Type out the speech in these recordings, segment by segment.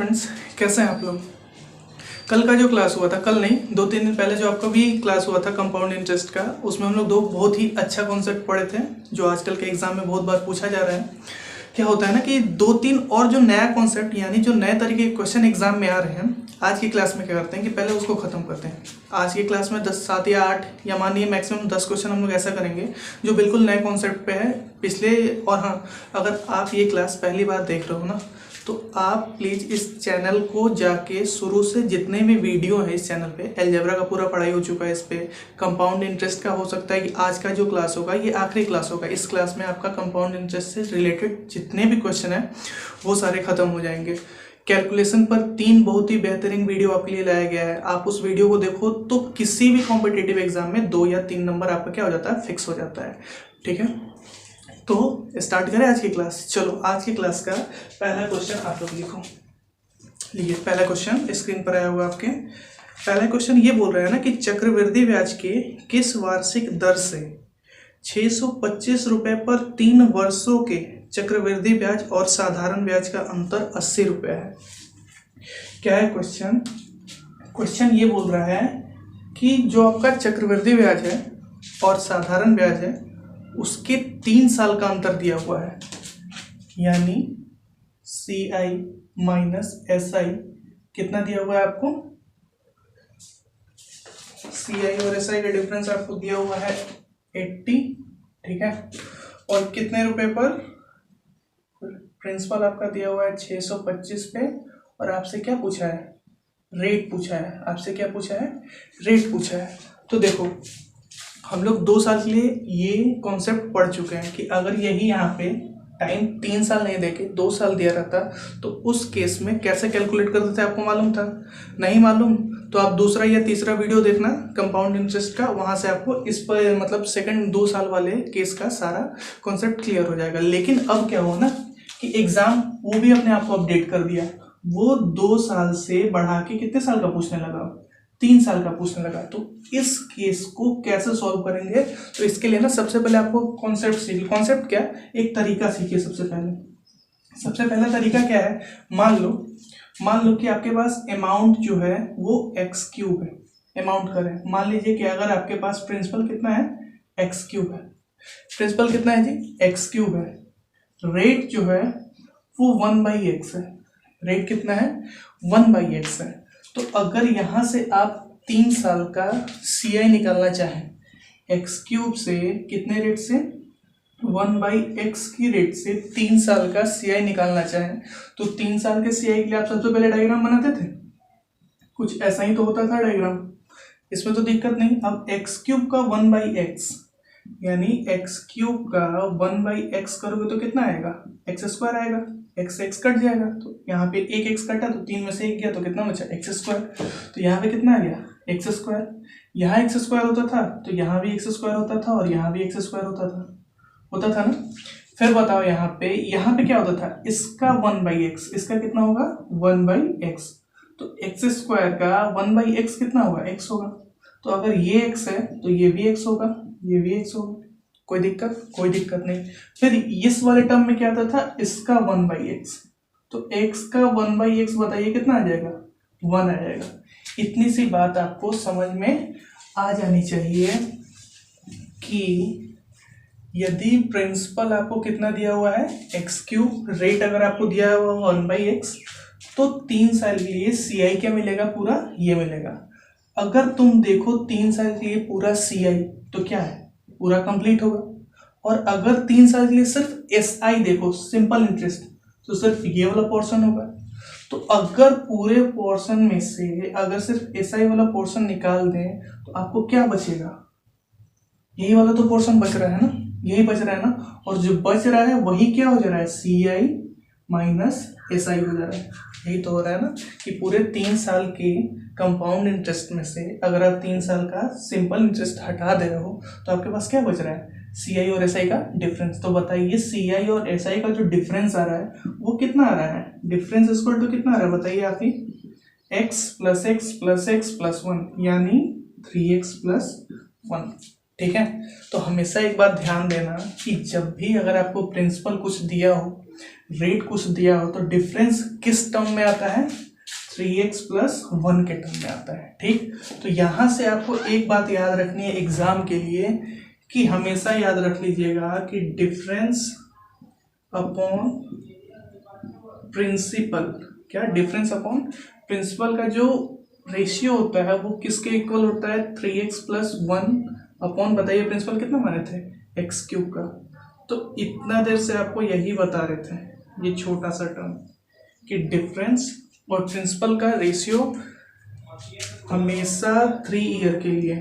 Friends, कैसे हैं आप लोग। कल का जो क्लास हुआ था, कल नहीं 2-3 दिन पहले जो आपका भी क्लास हुआ था कंपाउंड इंटरेस्ट का, उसमें हम लोग दो बहुत ही अच्छा कॉन्सेप्ट पढ़े थे जो आजकल के एग्जाम में बहुत बार पूछा जा रहा है। क्या होता है ना कि 2-3 और जो नया कॉन्सेप्ट यानी जो नए तरीके के क्वेश्चन एग्जाम में आ रहे हैं, आज की क्लास में क्या करते हैं कि पहले उसको खत्म करते हैं। आज की क्लास में 10 7 या 8 या मानिए मैक्सिमम 10 क्वेश्चन हम लोग ऐसा करेंगे जो बिल्कुल नए कॉन्सेप्ट पे है पिछले। और हाँ, अगर आप ये क्लास पहली बार देख रहे हो ना, तो आप प्लीज़ इस चैनल को जाके शुरू से जितने भी वीडियो है इस चैनल पे, अलजेब्रा का पूरा पढ़ाई हो चुका है इस पे, कंपाउंड इंटरेस्ट का हो सकता है कि आज का जो क्लास होगा ये आखिरी क्लास होगा। इस क्लास में आपका कंपाउंड इंटरेस्ट से रिलेटेड जितने भी क्वेश्चन हैं वो सारे खत्म हो जाएंगे। कैलकुलेशन पर 3 बहुत ही बेहतरीन वीडियो आपके लिए लाया गया है। आप उस वीडियो को देखो तो किसी भी कॉम्पिटिटिव एग्जाम में 2 या 3 नंबर आपका क्या हो जाता है, फिक्स हो जाता है। ठीक है, तो स्टार्ट करें आज की क्लास। चलो, आज की क्लास का पहला क्वेश्चन आप लोग लिखो। लिए पहला क्वेश्चन स्क्रीन पर आया हुआ आपके। पहला क्वेश्चन ये बोल रहा है ना कि चक्रवृद्धि ब्याज के किस वार्षिक दर से 625 रुपए पर 3 वर्षों के चक्रवृद्धि ब्याज और साधारण ब्याज का अंतर 80 रुपए है। क्या है क्वेश्चन? क्वेश्चन ये बोल रहा है कि जो आपका चक्रवृद्धि ब्याज है और साधारण ब्याज है उसके 3 साल का अंतर दिया हुआ है, यानी CI माइनस SI कितना दिया हुआ है आपको? CI और SI का डिफरेंस आपको दिया हुआ है 80। ठीक है, और कितने रुपए पर? प्रिंसिपल आपका दिया हुआ है 625 पे, और आपसे क्या पूछा है? रेट पूछा है। आपसे क्या पूछा है? रेट पूछा है। तो देखो, हम लोग 2 साल के लिए ये कॉन्सेप्ट पढ़ चुके हैं कि अगर यही यहाँ पे टाइम 3 साल नहीं देके 2 साल दिया रहता तो उस केस में कैसे कैलकुलेट करते थे, आपको मालूम था? नहीं मालूम तो आप दूसरा या तीसरा वीडियो देखना कंपाउंड इंटरेस्ट का, वहाँ से आपको इस पर मतलब सेकंड 2 साल वाले केस का सारा कॉन्सेप्ट क्लियर हो जाएगा। लेकिन अब क्या हुआ ना कि एग्जाम वो भी अपने आप को अपडेट कर दिया, वो 2 साल से बढ़ा के कितने साल का पूछने लगा? 3 साल का पूछने लगा। तो इस केस को कैसे सॉल्व करेंगे? तो इसके लिए ना सबसे पहले आपको कॉन्सेप्ट सीखिए। कॉन्सेप्ट क्या? एक तरीका सीखिए। सबसे पहला तरीका क्या है? मान लो कि आपके पास अमाउंट जो है वो x³ है। अमाउंट करें, मान लीजिए कि अगर आपके पास प्रिंसिपल कितना है? x³ है। प्रिंसिपल कितना है जी? x³ है। रेट जो है वो 1/x है। रेट कितना है? 1/x है। तो अगर यहां से आप 3 साल का CI निकालना चाहें x³ से, कितने रेट से? 1/x की रेट से 3 साल का CI निकालना चाहें तो 3 साल के CI के लिए आप सबसे पहले डायग्राम बनाते थे। कुछ ऐसा ही तो होता था डायग्राम, इसमें तो दिक्कत नहीं। अब x³ का 1/x यानी x³ का 1/x करोगे तो कितना आएगा? x² आएगा। x कट जाएगा, तो यहाँ पे एक x कटा तो 3 में से 1 गया तो कितना बचा? x²। तो यहाँ पे कितना आ गया? x²। यहाँ x² होता था तो यहाँ भी x² होता था और यहाँ भी x² होता था ना। फिर बताओ यहाँ पे क्या होता था? इसका 1/x, इसका कितना होगा? 1/x। तो x² का 1/x कितना होगा? x होगा। तो अगर ये x है तो ये भी x होगा, ये भी x होगा। कोई दिक्कत नहीं। फिर इस वाले टर्म में क्या आता था? इसका 1/x। तो x का 1/x बताइए कितना आ जाएगा? 1 आ जाएगा। इतनी सी बात आपको समझ में आ जानी चाहिए कि यदि प्रिंसिपल आपको कितना दिया हुआ है? x³, रेट अगर आपको दिया हुआ 1/x, तो 3 साल के लिए CI क्या मिलेगा? पूरा ये मिलेगा। अगर तुम देखो 3 साल के लिए पूरा CI तो क्या है? पूरा कंप्लीट होगा। और अगर 3 साल के लिए सिर्फ SI देखो, सिंपल इंटरेस्ट, तो सिर्फ ये वाला पोर्शन होगा। तो अगर पूरे पोर्शन में से अगर सिर्फ SI वाला पोर्शन निकाल दें तो आपको क्या बचेगा? यही वाला तो पोर्शन बच रहा है ना, यही बच रहा है ना। और जो बच रहा है वही क्या हो जा रहा है? CI माइनस SI हो जा रहा है। यही तो हो रहा है ना कि पूरे 3 साल के कंपाउंड इंटरेस्ट में से अगर आप 3 साल का सिंपल इंटरेस्ट हटा दे रहे हो तो आपके पास क्या बच रहा है? CI और SI का डिफरेंस। तो बताइए CI और SI का जो डिफरेंस आ रहा है वो कितना आ रहा है? डिफरेंस इक्वल टू कितना आ रहा है बताइए आप ही? x + x + x + 1 यानी 3x + 1। ठीक है, तो हमेशा एक बात ध्यान देना कि जब भी अगर आपको प्रिंसिपल कुछ दिया हो रेट कुछ दिया हो तो डिफरेंस किस टर्म में आता है, 3x + 1 के टर्म में आता है। ठीक, तो यहां से आपको एक बात याद रखनी है एग्जाम के लिए कि हमेशा याद रख लीजिएगा कि डिफरेंस अपॉन प्रिंसिपल, क्या डिफरेंस अपॉन प्रिंसिपल का जो रेशियो होता है वो किसके इक्वल होता है, 3x + 1 अपॉन, बताइए प्रिंसिपल कितना माने थे, x³ का। तो इतना देर से आपको यही बता रहे थे, ये छोटा सा टर्म, कि डिफरेंस और प्रिंसिपल का रेशियो हमेशा 3 ईयर के लिए,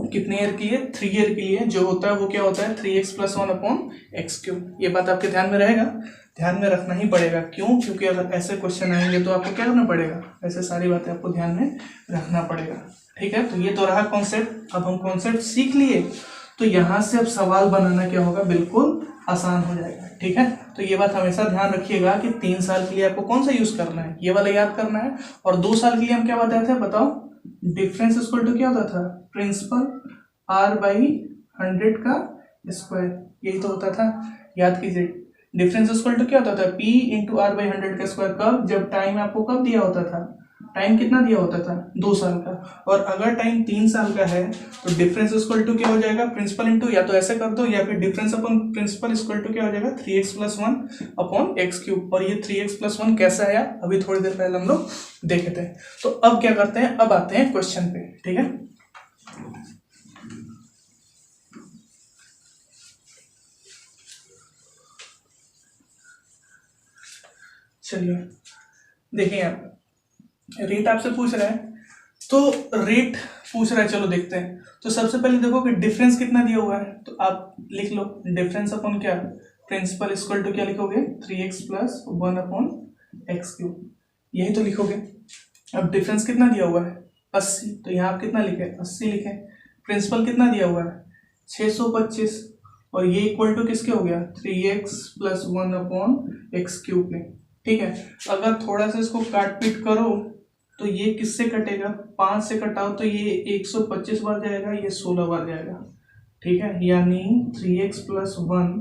कितने ईयर के लिए, 3 ईयर के लिए जो होता है वो क्या होता है, 3x + 1 अपॉन x³। ये बात आपके ध्यान में रहेगा, ध्यान में रखना ही पड़ेगा। क्यों, क्योंकि अगर ऐसे क्वेश्चन आएंगे तो आपको क्या करना पड़ेगा, ऐसे सारी बातें आपको ध्यान में रखना पड़ेगा। ठीक है, तो ये तो रहा कॉन्सेप्ट। अब हम कॉन्सेप्ट सीख लिए तो यहाँ से अब सवाल बनाना क्या होगा, बिल्कुल आसान हो जाएगा। ठीक है, तो ये बात हमेशा ध्यान रखिएगा कि 3 साल के लिए आपको कौन सा यूज करना है, ये वाला याद करना है। और 2 साल के लिए हम क्या बताए थे, बताओ, डिफरेंस इक्वल टू क्या होता था, प्रिंसिपल r/100 का स्क्वायर, यही तो होता था, याद कीजिए। डिफरेंस इक्वल टू क्या होता था, p × r/100 का स्क्वायर, कब, जब टाइम आपको कब दिया होता था, टाइम कितना दिया होता था, 2 साल का। और अगर टाइम 3 साल का है तो डिफरेंस इक्वल टू क्या हो जाएगा, प्रिंसिपल इंटू, या तो ऐसे कर दो, या फिर difference upon principal equal to क्या हो जाएगा, 3x + 1 अपॉन x³। और ये 3x + 1 कैसा आया, अभी थोड़ी देर पहले हम लोग देखे थे। तो अब क्या करते हैं, अब आते हैं क्वेश्चन पे। ठीक है, चलिए देखिए, आप रेट आपसे पूछ रहा है, तो रेट पूछ रहा है, चलो देखते हैं। तो सबसे पहले देखो कि डिफरेंस कितना दिया हुआ है, तो आप लिख लो डिफरेंस अपॉन क्या, प्रिंसिपल इक्वल टू क्या लिखोगे, 3x + 1 अपॉन x³, यही तो लिखोगे। अब डिफरेंस कितना दिया हुआ है, 80, तो यहाँ आप कितना लिखे, 80 लिखे। प्रिंसिपल कितना दिया हुआ है, 625, और ये इक्वल टू किसके हो गया, 3x + 1 अपॉन x³ में। ठीक है, अगर थोड़ा सा इसको काट पीट करो तो ये किससे कटेगा, 5 से कटाओ तो ये 125 बार जाएगा, ये 16 बार जाएगा। ठीक है, यानी 3x + 1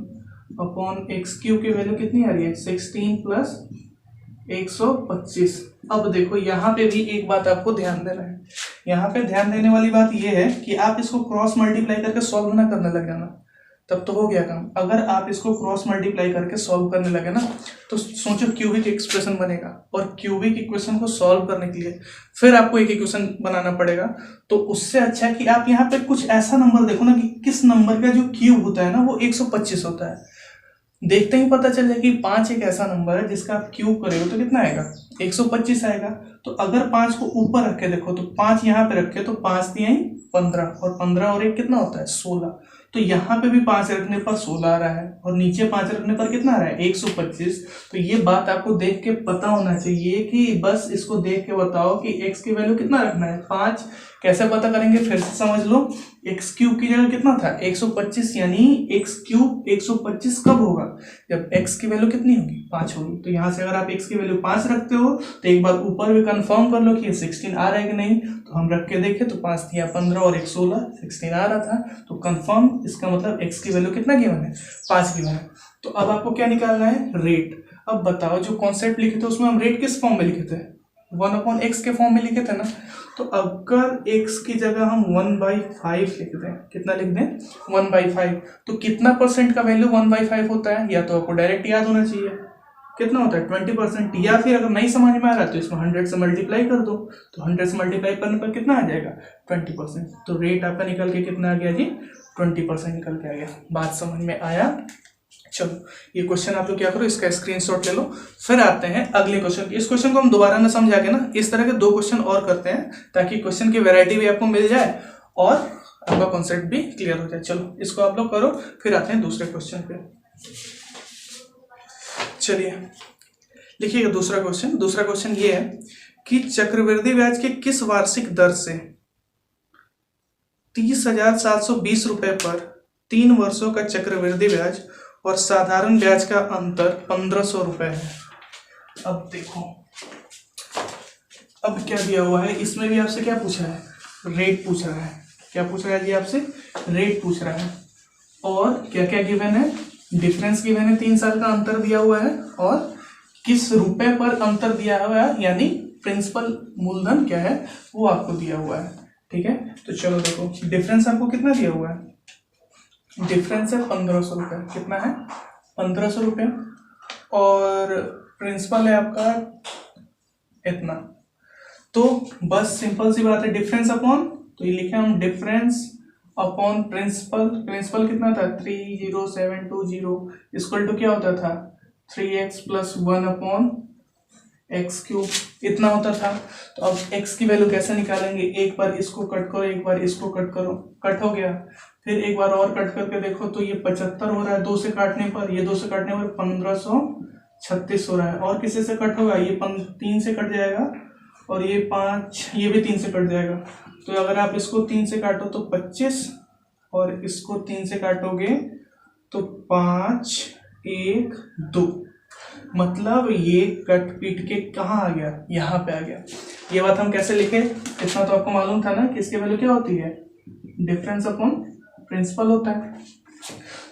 अपॉन x³ की वैल्यू कितनी आ रही है, 16 + 125। अब देखो यहाँ पे भी एक बात आपको ध्यान देना है, यहाँ पे ध्यान देने वाली बात ये है कि आप इसको क्रॉस मल्टीप्लाई करके सॉल्व ना करने लग जाना, तब तो हो गया काम। अगर आप इसको क्रॉस मल्टीप्लाई करके सॉल्व करने लगे ना, तो सोचो क्यूबिक एक्सप्रेशन बनेगा, और क्यूबिक इक्वेशन को सॉल्व करने के लिए फिर आपको एक इक्वेशन बनाना पड़ेगा। तो उससे अच्छा है कि आप यहाँ पे कुछ ऐसा नंबर देखो ना कि किस नंबर का जो क्यूब होता है ना वो 125 होता है। देखते ही पता चल जाए कि 5 एक ऐसा नंबर है जिसका आप क्यूब करेगा तो कितना आएगा, 125 आएगा। तो अगर 5 को ऊपर रखे देखो, तो 5 यहाँ पे रखे तो 5 दिए 15, और 15 और 1 कितना होता है, 16। तो यहाँ पे भी 5 रखने पर 16 आ रहा है, और नीचे 5 रखने पर कितना आ रहा है, 125। तो ये बात आपको देख के पता होना चाहिए कि बस इसको देख के बताओ कि x की वैल्यू कितना रखना है, 5। कैसे पता करेंगे, फिर से समझ लो, x³ की जगह कितना था, 125, यानी x³ 125 कब होगा, जब x की वैल्यू कितनी होगी, 5 होगी। तो यहाँ से अगर आप x की वैल्यू 5 रखते हो तो एक बार ऊपर भी कंफर्म कर लो कि ये 16 आ रहा है कि नहीं। तो हम रख के देखे तो 5 दिया 15 और 1 16, 16 आ रहा था, तो कंफर्म, इसका मतलब x की वैल्यू कितना गिवन है, 5 गिवन है। तो अब आपको क्या निकालना है, रेट। अब बताओ, जो कॉन्सेप्ट लिखे थे उसमें हम रेट किस फॉर्म में लिखे थे, 1/x के फॉर्म में लिखे थे ना। तो अगर x की जगह हम 1/5 लिख दें, कितना लिख दें, 1/5, तो कितना परसेंट का वैल्यू 1/5 होता है, या तो आपको डायरेक्ट याद होना चाहिए, कितना होता है 20%, या फिर अगर नहीं समझ में आ रहा तो इसमें 100 से मल्टीप्लाई कर दो, तो 100 से मल्टीप्लाई करने पर कितना आ जाएगा, 20%। तो रेट आपका निकल के कितना आ गया जी, 20% निकल के आ गया। बात समझ में आया। चलो ये क्वेश्चन आप लोग क्या करो, इसका स्क्रीनशॉट ले लो। फिर आते हैं अगले क्वेश्चन। इस क्वेश्चन को हम दोबारा ना समझा के ना, इस तरह के 2 क्वेश्चन और करते हैं, ताकि क्वेश्चन की वैरायटी भी आपको मिल जाए और आपका कॉन्सेप्ट भी क्लियर हो जाए। चलो इसको आप लोग करो, फिर आते हैं दूसरे क्वेश्चन पे। चलिए लिखिएगा दूसरा क्वेश्चन। दूसरा क्वेश्चन ये है कि चक्रवृद्धि ब्याज के किस वार्षिक दर से 30,720 रुपए पर 3 वर्षों का चक्रवृद्धि ब्याज और साधारण ब्याज का अंतर 1500 रुपए है। अब देखो, अब क्या दिया हुआ है, इसमें भी आपसे क्या पूछा है, रेट पूछ रहा है। क्या पूछ रहा है जी आपसे, रेट पूछ रहा है। और क्या क्या गिवन है, डिफरेंस की मैंने 3 साल का अंतर दिया हुआ है और किस रुपए पर अंतर दिया हुआ है, यानी प्रिंसिपल मूलधन क्या है वो आपको दिया हुआ है। ठीक है, तो चलो देखो डिफरेंस आपको कितना दिया हुआ है, डिफरेंस है 1500 रुपये। कितना है, 1500 रुपये, और प्रिंसिपल है आपका इतना। तो बस सिंपल सी बात है, डिफरेंस अपॉन, तो ये लिखे हम डिफरेंस अपॉन प्रिंसिपल। प्रिंसिपल कितना था 30720, इक्वल टू क्या होता था 3x + 1 अपॉन एक्स क्यूब, इतना होता था। तो अब x की वैल्यू कैसे निकालेंगे, एक बार इसको कट करो, एक बार इसको कट करो, कट हो गया, फिर एक बार और कट करके देखो तो ये 75 हो रहा है 2 से काटने पर, ये 2 से काटने पर 1536 हो रहा है, और किसी से कट होगा, ये 3 से कट जाएगा, और ये 5, ये भी 3 से कट जाएगा। तो अगर आप इसको 3 से काटो तो 25, और इसको 3 से काटोगे तो 5, 1, 2, मतलब ये कट पीट के कहाँ आ गया, यहाँ पे आ गया। ये बात हम कैसे लिखे, इतना तो आपको मालूम था ना कि इसकी वैल्यू क्या होती है, डिफरेंस अपॉन प्रिंसिपल होता है।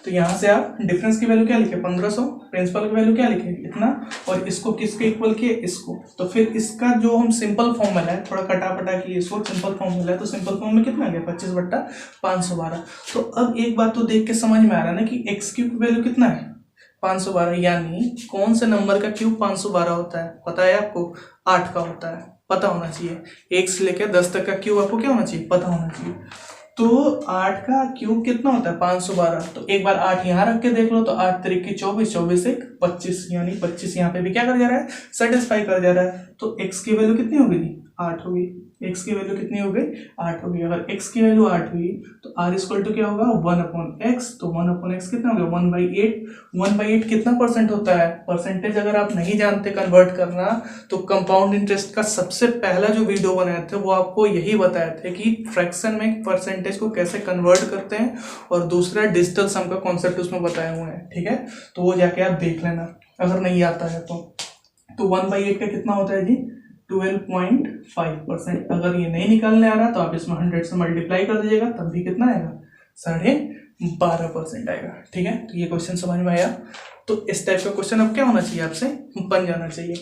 तो यहाँ से आप डिफरेंस की वैल्यू क्या लिखे 1500, प्रिंसिपल की वैल्यू क्या लिखे इतना, और इसको किसके इक्वल किए, इसको। तो फिर इसका जो हम सिंपल फॉर्म मिला है, थोड़ा कटापटा किए इसको, सिंपल फॉर्म मिला है, तो सिंपल फॉर्म में कितना आ गया 25/512। तो अब एक बात तो देख के समझ में आ रहा है ना कि एक्स क्यूब की वैल्यू कितना है 512, यानी कौन से नंबर का क्यूब 512 होता है, पता है आपको, 8 का होता है, पता होना चाहिए। 1 से लेकर 10 तक का क्यूब आपको क्या होना चाहिए, पता होना चाहिए। तो 8 का क्यूब कितना होता है 512, तो एक बार 8 यहाँ रख के देख लो, तो 8 3 24, 24 1 25, यानी 25 यहाँ पे भी क्या कर जा रहा है, सेटिस्फाई कर जा रहा है। तो x की वैल्यू कितनी हो गई, 8 होगी। x की वैल्यू कितनी हो गई, 8 होगी। अगर x की वैल्यू 8 हुई तो r इक्वल टू क्या होगा 1/x, तो 1/x कितना हो गया 1/8। 1/8 कितना परसेंट होता है, परसेंटेज अगर आप नहीं जानते कन्वर्ट करना तो कंपाउंड इंटरेस्ट का सबसे पहला जो वीडियो बनाए थे वो आपको यही बताए थे कि फ्रैक्शन में परसेंटेज को कैसे कन्वर्ट करते हैं, और दूसरा डिजिटल सम का कॉन्सेप्ट उसमें बताए हुए हैं। ठीक है, तो वो जाके आप देख लेना अगर नहीं आता है तो 1/8 का कितना होता है जी 12.5%। अगर ये नहीं निकालने आ रहा तो आप इसमें 100 से मल्टीप्लाई कर दीजिएगा, तब भी कितना आएगा 12.5% आएगा। ठीक है, तो ये क्वेश्चन समझ में आया। तो इस टाइप का क्वेश्चन अब क्या होना चाहिए, आपसे बन जाना चाहिए।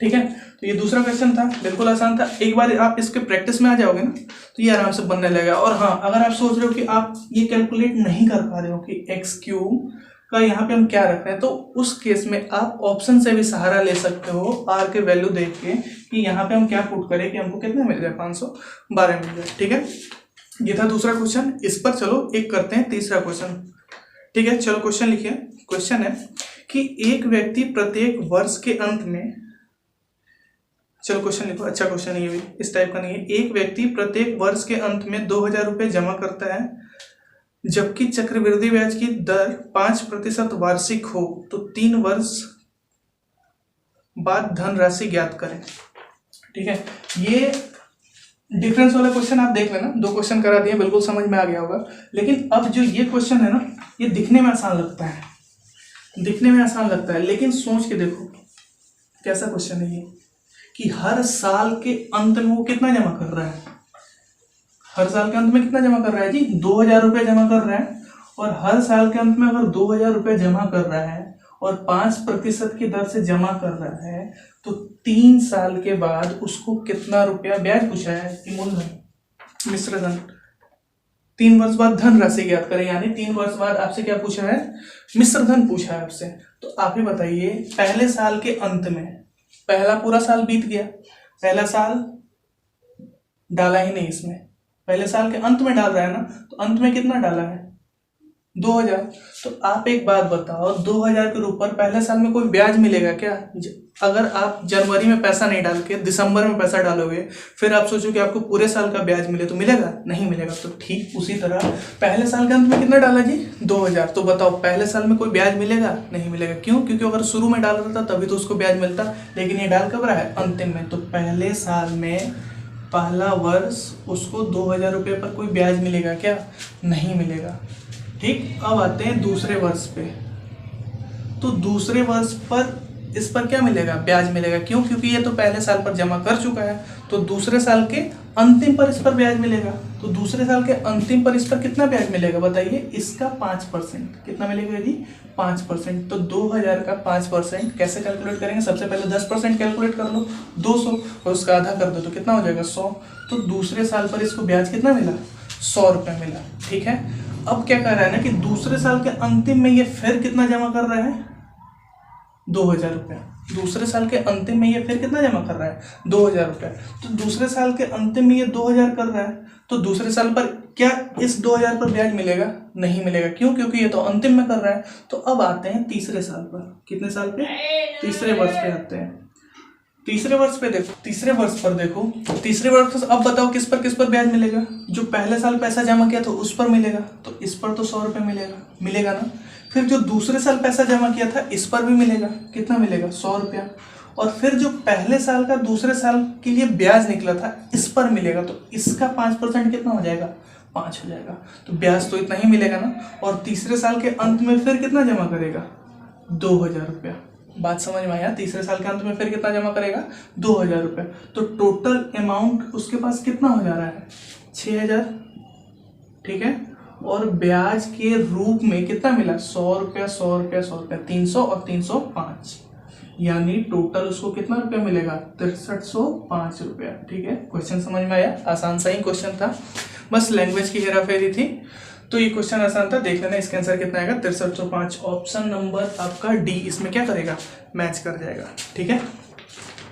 ठीक है, तो ये दूसरा क्वेश्चन था, बिल्कुल आसान था। एक बार आप इसके प्रैक्टिस में आ जाओगे ना तो ये आराम से बनने लगेगा। और हाँ, अगर आप सोच रहे हो कि आप ये कैलकुलेट नहीं कर पा रहे हो कि एक्स क्यूब का यहाँ पे हम क्या रख रहे हैं, तो उस केस में आप ऑप्शन से भी सहारा ले सकते हो, आर के वैल्यू देख के कि यहाँ पे हम क्या पुट करें कि हमको कितना मिल जाए 512 मिल जाए। ठीक है, ये था दूसरा क्वेश्चन। इस पर चलो एक करते हैं तीसरा क्वेश्चन। ठीक है, चलो क्वेश्चन लिखिए। क्वेश्चन है कि एक व्यक्ति प्रत्येक वर्ष के अंत में, चलो क्वेश्चन लिखो, अच्छा क्वेश्चन है ये भी, इस टाइप का नहीं है। एक व्यक्ति प्रत्येक वर्ष के अंत में 2000 रुपये जमा करता है, जबकि चक्रवृद्धि ब्याज की दर 5% वार्षिक हो, तो 3 वर्ष बाद धनराशि ज्ञात करें। ठीक है, ये डिफरेंस वाला क्वेश्चन आप देख लेना, 2 क्वेश्चन करा दिए, बिल्कुल समझ में आ गया होगा। लेकिन अब जो ये क्वेश्चन है ना, ये दिखने में आसान लगता है, दिखने में आसान लगता है, लेकिन सोच के देखो कैसा क्वेश्चन है ये, कि हर साल के अंत में वो कितना जमा कर रहा है, हर साल के अंत में कितना जमा कर रहा है जी 2000 रुपये जमा कर रहा है। और हर साल के अंत में अगर 2000 रुपये जमा कर रहा है और 5% की दर से जमा कर रहा है, तो 3 साल के बाद उसको कितना रुपया ब्याज पूछा है, मूलधन मिश्रधन। 3 वर्ष बाद धनराशि ज्ञात करें, यानी 3 वर्ष बाद आपसे क्या पूछा है, मिश्रधन पूछा है आपसे। तो आप ही बताइए, पहले साल के अंत में, पहला पूरा साल बीत गया, पहला साल डाला ही नहीं इसमें, पहले साल के अंत में डाल रहा है ना, तो अंत में कितना डाला है 2000। तो आप एक बात बताओ, 2000 के ऊपर पहले साल में कोई ब्याज मिलेगा क्या? अगर आप जनवरी में पैसा नहीं डाल के दिसंबर में पैसा डालोगे, फिर आप सोचो कि आपको पूरे साल का ब्याज मिले, तो मिलेगा? नहीं मिलेगा। तो ठीक उसी तरह पहले साल के अंत में कितना डाला जी 2000, तो बताओ पहले साल में कोई ब्याज मिलेगा? नहीं मिलेगा। क्यों? क्योंकि अगर शुरू में डाल रहा था तभी तो उसको ब्याज मिलता, लेकिन ये डाल कब रहा है, अंतिम में। तो पहले साल में पहला वर्ष उसको 2000 रुपये पर कोई ब्याज मिलेगा क्या? नहीं मिलेगा। ठीक, अब आते हैं दूसरे वर्ष पे। तो दूसरे वर्ष पर इस पर क्या मिलेगा, ब्याज मिलेगा। क्यों? क्योंकि ये तो पहले साल पर जमा कर चुका है, तो दूसरे साल के अंतिम पर इस पर ब्याज मिलेगा। तो दूसरे साल के अंतिम पर इस पर कितना ब्याज मिलेगा बताइए, इसका 5%। कितना मिलेगा जी, 5%। तो 2000 का 5% कैसे कैलकुलेट करेंगे, सबसे पहले 10% कैलकुलेट कर लो, 200, और उसका आधा कर दो तो कितना हो जाएगा, 100। तो दूसरे साल पर इसको ब्याज कितना मिला, 100 रुपये मिला। ठीक है, अब क्या कर रहा है ना कि दूसरे साल के अंतिम में ये फिर कितना जमा कर रहा है, 2000 रुपये। दूसरे साल के अंतिम में ये फिर कितना जमा कर रहा है, 2000 रुपये। तो दूसरे साल के अंतिम में ये 2000 कर रहा है, तो दूसरे साल पर क्या इस 2000 पर ब्याज मिलेगा, नहीं मिलेगा। क्यों? क्योंकि ये तो अंतिम में कर रहा है। तो अब आते हैं तीसरे साल पर, कितने साल पे, तीसरे वर्ष पे आते हैं। तीसरे वर्ष पे देखो, तीसरे वर्ष पर देखो, तीसरे वर्ष अब बताओ किस पर ब्याज मिलेगा, जो पहले साल पैसा जमा किया तो उस पर मिलेगा, तो इस पर तो 100 रुपये मिलेगा ना। फिर जो दूसरे साल पैसा जमा किया था इस पर भी मिलेगा, कितना मिलेगा, 100 रुपया। और फिर जो पहले साल का दूसरे साल के लिए ब्याज निकला था इस पर मिलेगा, तो इसका 5% कितना हो जाएगा, 5 हो जाएगा। तो ब्याज तो इतना ही मिलेगा ना। और तीसरे साल के अंत में फिर कितना जमा करेगा, 2000 रुपया। बात समझ में आया, तीसरे साल के अंत में फिर कितना जमा करेगा, 2000 रुपये। तो टोटल अमाउंट उसके पास कितना हो जा रहा है, 6000। ठीक है, और ब्याज के रूप में कितना मिला, 100 रुपया, 100 रुपया, 100 रुपया, 300 और 305, यानी टोटल उसको कितना रुपया मिलेगा, 6305 रुपया। ठीक है, क्वेश्चन समझ में आया, आसान सा ही क्वेश्चन था, बस लैंग्वेज की हेराफेरी थी। तो ये क्वेश्चन आसान था, देख लेना इसका आंसर कितना आएगा, 6305। ऑप्शन नंबर आपका डी इसमें क्या करेगा, मैच कर जाएगा। ठीक है,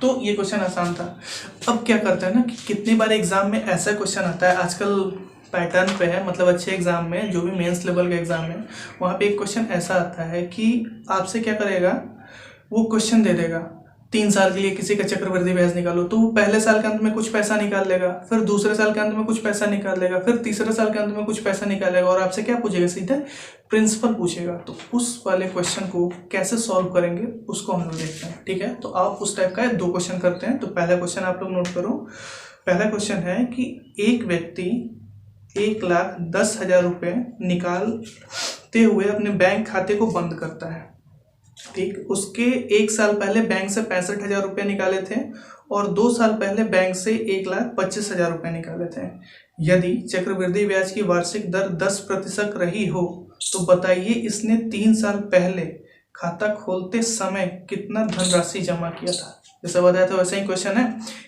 तो ये क्वेश्चन आसान था। अब क्या करते हैं ना कि कितनी बार एग्जाम में ऐसा क्वेश्चन आता है, आजकल पैटर्न पे है, मतलब अच्छे एग्जाम में, जो भी मेंस लेवल का एग्जाम है वहाँ पे एक क्वेश्चन ऐसा आता है कि आपसे क्या करेगा, वो क्वेश्चन दे देगा 3 साल के लिए किसी का चक्रवृद्धि ब्याज निकालो, तो वो पहले साल के अंत में कुछ पैसा निकाल लेगा, फिर दूसरे साल के अंत में कुछ पैसा निकाल लेगा, फिर तीसरे साल के अंत में कुछ पैसा निकालेगा, और आपसे क्या पूछेगा, सीधे प्रिंसिपल पूछेगा। तो उस वाले क्वेश्चन को कैसे सॉल्व करेंगे उसको हम लोग देखते हैं। ठीक है, तो आप उस टाइप का 2 क्वेश्चन करते हैं। तो पहला क्वेश्चन आप लोग नोट करो। पहला क्वेश्चन है कि एक व्यक्ति 1,10,000 रुपये निकालते हुए अपने बैंक खाते को बंद करता है। ठीक, उसके 1 साल पहले बैंक से 65,000 रुपये निकाले थे और 2 साल पहले बैंक से 1,25,000 रुपये निकाले थे। यदि चक्रवृद्धि ब्याज की वार्षिक दर 10% रही हो तो बताइए इसने 3 साल पहले खाता खोलते समय कितना धनराशि जमा किया था। जैसे बताया था वैसे ही क्वेश्चन है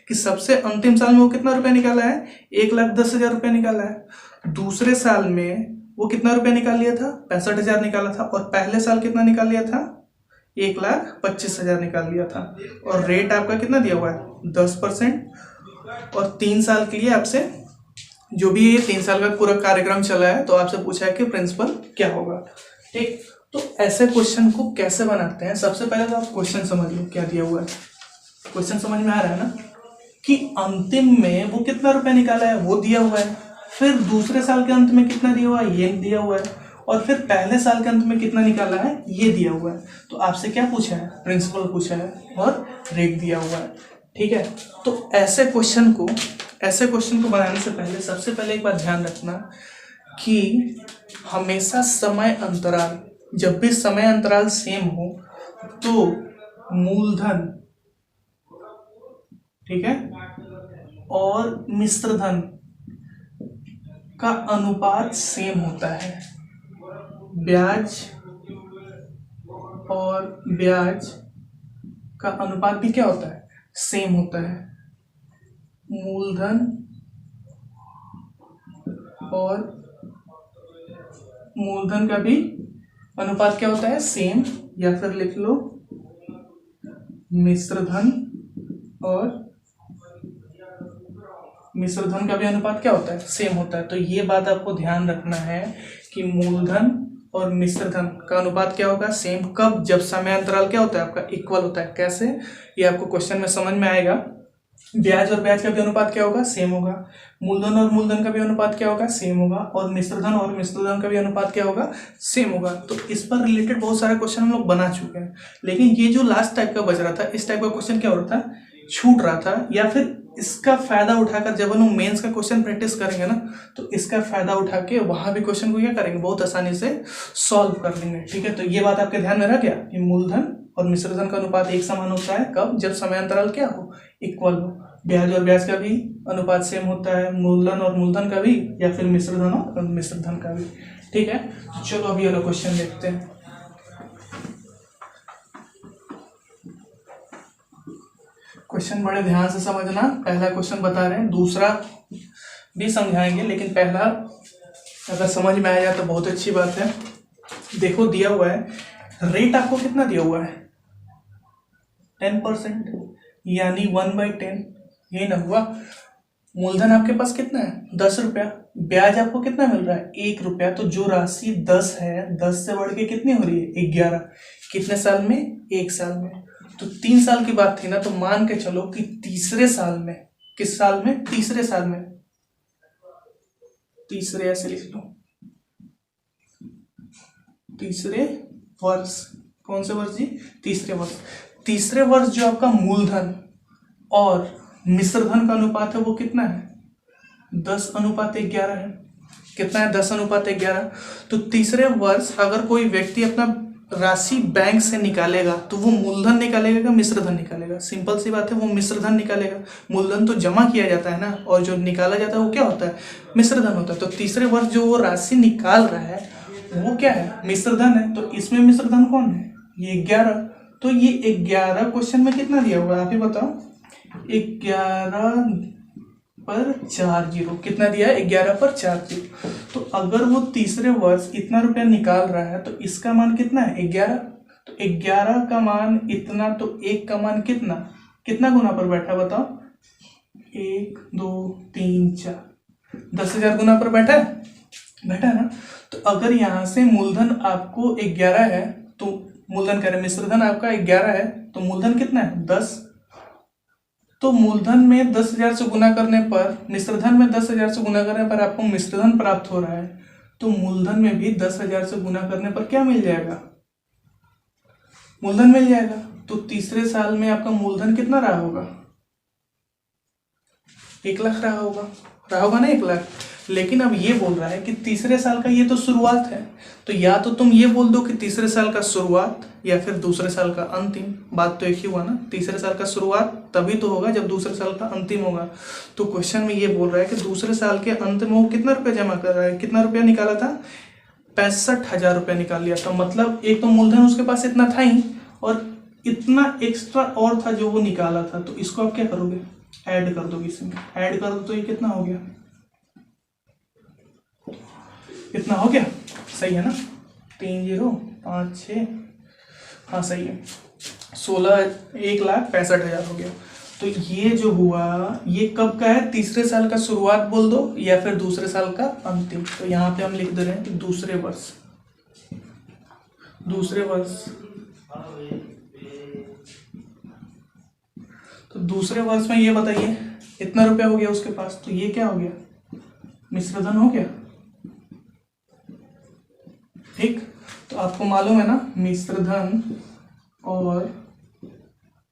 कि सबसे अंतिम साल में वो कितना रुपया निकाला है, 1,10,000 रुपये निकाला है। दूसरे साल में वो कितना रुपया निकाल लिया था, 65,000 निकाला था, और पहले साल कितना निकाल लिया था, 1,25,000 निकाल लिया था। और रेट आपका कितना दिया हुआ है, 10%। और 3 साल के लिए आपसे जो भी ये 3 साल का पूरा कार्यक्रम चला है तो आपसे पूछा है कि प्रिंसिपल क्या होगा। ठीक, तो ऐसे क्वेश्चन को कैसे बनाते हैं, सबसे पहले तो आप क्वेश्चन समझ लो क्या दिया हुआ है। क्वेश्चन समझ में आ रहा है ना कि अंतिम में वो कितना रुपया निकाला है वो दिया हुआ है, फिर दूसरे साल के अंत में कितना दिया हुआ है ये दिया हुआ है, और फिर पहले साल के अंत में कितना निकाला है ये दिया हुआ है। तो आपसे क्या पूछा है, प्रिंसिपल पूछा है और रेट दिया हुआ है। ठीक है, तो ऐसे क्वेश्चन को बनाने से पहले सबसे पहले एक बात ध्यान रखना कि हमेशा समय अंतराल, जब भी समय अंतराल सेम हो तो मूलधन, ठीक है, और मिश्र धन का अनुपात सेम होता है। ब्याज और ब्याज का अनुपात भी क्या होता है, सेम होता है। मूलधन और मूलधन का भी अनुपात क्या होता है, सेम, या फिर लिख लो मिश्र धन और मिश्र धन का भी अनुपात क्या होता है, सेम होता है। तो ये बात आपको ध्यान रखना है कि मूलधन और मिश्र धन का अनुपात क्या होगा, सेम। कब, जब समय अंतराल क्या होता है आपका, इक्वल होता है। कैसे, ये आपको क्वेश्चन में समझ में आएगा। ब्याज और ब्याज का भी अनुपात क्या होगा, सेम होगा। मूलधन और मूलधन का भी अनुपात क्या होगा, सेम होगा। और मिश्रधन और मिश्रधन का भी अनुपात क्या होगा, सेम होगा। तो इस पर रिलेटेड बहुत सारे क्वेश्चन हम लोग बना चुके हैं, लेकिन ये जो लास्ट टाइप का बच रहा था, इस टाइप का क्वेश्चन क्या हो रहा था, छूट रहा था, या फिर इसका फायदा उठाकर जब हम मेंस का क्वेश्चन प्रैक्टिस करेंगे ना तो इसका फायदा उठा के वहां भी क्वेश्चन को क्या करेंगे, बहुत आसानी से सॉल्व कर लेंगे। ठीक है, तो ये बात आपके ध्यान में रह गया कि मूलधन और मिश्र धन का अनुपात एक समान होता है कब? जब समय अंतराल क्या हो? इक्वल हो। ब्याज और ब्याज का भी अनुपात सेम होता है, मूलधन और मूलधन का भी, या फिर मिश्र धन और मिश्र धन का भी। ठीक है, तो चलो अभी वाला क्वेश्चन देखते हैं। क्वेश्चन बड़े ध्यान से समझना। पहला क्वेश्चन बता रहे हैं, दूसरा भी समझाएंगे, लेकिन पहला अगर समझ में आ जाए तो बहुत अच्छी बात है। देखो दिया हुआ है, रेट आपको कितना दिया हुआ है? 10%, यानी 1/10, ये ना हुआ। मूलधन आपके पास कितना है? 10 रुपया। ब्याज आपको कितना मिल रहा है? 1 रुपया। तो जो राशि 10 है, 10 से बढ़ के कितनी हो रही है? 11। कितने साल में? 1 साल में। तो 3 साल की बात थी ना, तो मान के चलो कि तीसरे साल में, किस साल में? तीसरे साल में, तीसरे ऐसे लिख लो, तीसरे वर्ष। कौन से वर्ष जी? तीसरे वर्ष। तीसरे वर्ष जो आपका मूलधन और मिश्रधन का अनुपात है वो कितना है? 10:11 है। कितना है? 10:11। तो तीसरे वर्ष अगर कोई व्यक्ति अपना राशि बैंक से निकालेगा तो वो मूलधन निकालेगा कि मिश्रधन निकालेगा? सिंपल सी बात है, वो मिश्रधन निकालेगा। मूलधन तो जमा किया जाता है ना, और जो निकाला जाता है वो क्या होता है? मिश्रधन होता है। तो तीसरे वर्ष जो वो राशि निकाल रहा है वो क्या है? मिश्रधन है। तो इसमें मिश्रधन कौन है? ये 11। तो ये 11 क्वेश्चन में कितना दिया हुआ है आप ही बताओ? 11/40। कितना दिया है? 11/40। तो अगर वो तीसरे वर्ष इतना रुपया निकाल रहा है तो इसका मान कितना है? 11। तो 11 का मान इतना, तो 1 का मान कितना कितना गुना पर बैठा बताओ? 1 2 3 4, 10,000 गुना पर बैठा है, बैठा है ना। तो अगर यहाँ से मूलधन आपको 11 है, तो मूलधन कह रहे मिश्रधन आपका 11 है, तो मूलधन कितना है? 10। तो मूलधन में 10,000 से गुना करने पर, मिश्रधन में 10,000 से गुना करने पर आपको मिश्रधन प्राप्त हो रहा है। तो मूलधन में भी 10,000 से गुना करने पर क्या मिल जाएगा? मूलधन मिल जाएगा। तो तीसरे साल में आपका मूलधन कितना रहा होगा? 1 लाख रहा होगा ना, 1 लाख। लेकिन अब ये बोल रहा है कि तीसरे साल का ये तो शुरुआत है, तो या तो तुम ये बोल दो कि तीसरे साल का शुरुआत या फिर दूसरे साल का अंतिम। बात तो एक ही हुआ ना, तीसरे साल का शुरुआत तभी तो होगा जब दूसरे साल का अंतिम होगा। तो क्वेश्चन में ये बोल रहा है कि दूसरे साल के अंत में वो कितना रुपया जमा कर रहा है? कितना रुपया निकाला था? 65,000 रुपया निकाल लिया था। मतलब एक तो मूलधन उसके पास इतना था ही, और इतना एक्स्ट्रा और था जो वो निकाला था। तो इसको आप क्या करोगे? ऐड कर दोगे। इसमें ऐड कर दो तो ये कितना हो गया? कितना हो गया? सही है ना? 3056, हाँ सही है। 1,65,000 हो गया। तो ये जो हुआ ये कब का है? तीसरे साल का शुरुआत बोल दो या फिर दूसरे साल का अंतिम। तो यहाँ पे हम लिख दे रहे हैं कि दूसरे वर्ष। दूसरे वर्ष, तो दूसरे वर्ष में ये बताइए इतना रुपया हो गया उसके पास, तो ये क्या हो गया? मिश्रधन हो गया। ठीक, तो आपको मालूम है ना, मिश्रधन और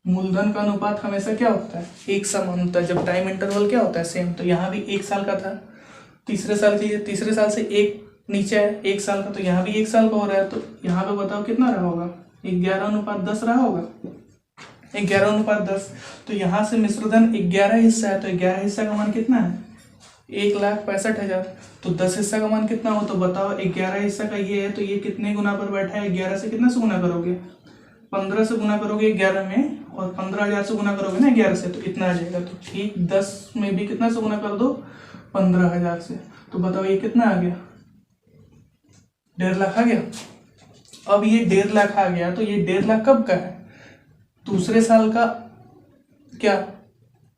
मूलधन का अनुपात हमेशा क्या होता है? एक समान होता है जब टाइम इंटरवल क्या होता है? सेम। तो यहाँ भी 1 साल का था, तीसरे साल के लिए, तीसरे साल से 1 नीचे है 1 साल का, तो यहाँ भी 1 साल का हो रहा है। तो यहाँ पे बताओ कितना रहा होगा? 11:10 रहा होगा। 11:10। तो यहाँ से मिश्रधन 11 हिस्सा है, तो 11 हिस्सा का मान कितना है? 1,65,000। तो 10 हिस्सा का मान कितना हो? तो बताओ 11 हिस्सा का ये है, तो ये कितने गुना पर बैठा है? 11 से कितना से गुना करोगे? 15 से गुना करोगे 11 में, और 15,000 से गुना करोगे ना 11 से, तो इतना आ जाएगा। तो ठीक 10 में भी कितना से गुना कर दो? 15,000 से। तो बताओ ये कितना आ गया? 1.5 लाख आ गया। अब ये 1.5 लाख आ गया, तो ये 1.5 लाख कब का है? दूसरे साल का क्या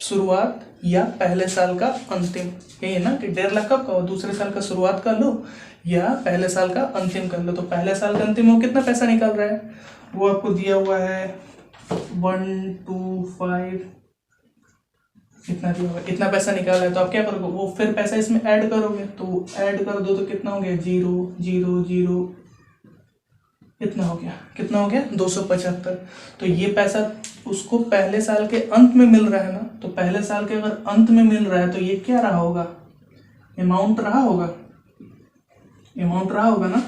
शुरुआत या पहले साल का अंतिम? यही है ना कि 1.5 लाख कब का हो? दूसरे साल का शुरुआत कर लो या पहले साल का अंतिम कर लो। तो पहले साल का अंतिम वो कितना पैसा निकल रहा है? वो आपको दिया हुआ है 125, इतना दिया हुआ है, इतना पैसा निकाला है। तो आप क्या करोगे? वो फिर पैसा इसमें ऐड करोगे, तो ऐड कर दो तो कितना हो गया? 0 0 0, इतना हो गया। कितना हो गया? 275। तो ये पैसा उसको पहले साल के अंत में मिल रहा है ना, तो पहले साल के अगर अंत में मिल रहा है तो ये क्या रहा होगा? अमाउंट रहा होगा। अमाउंट रहा होगा ना।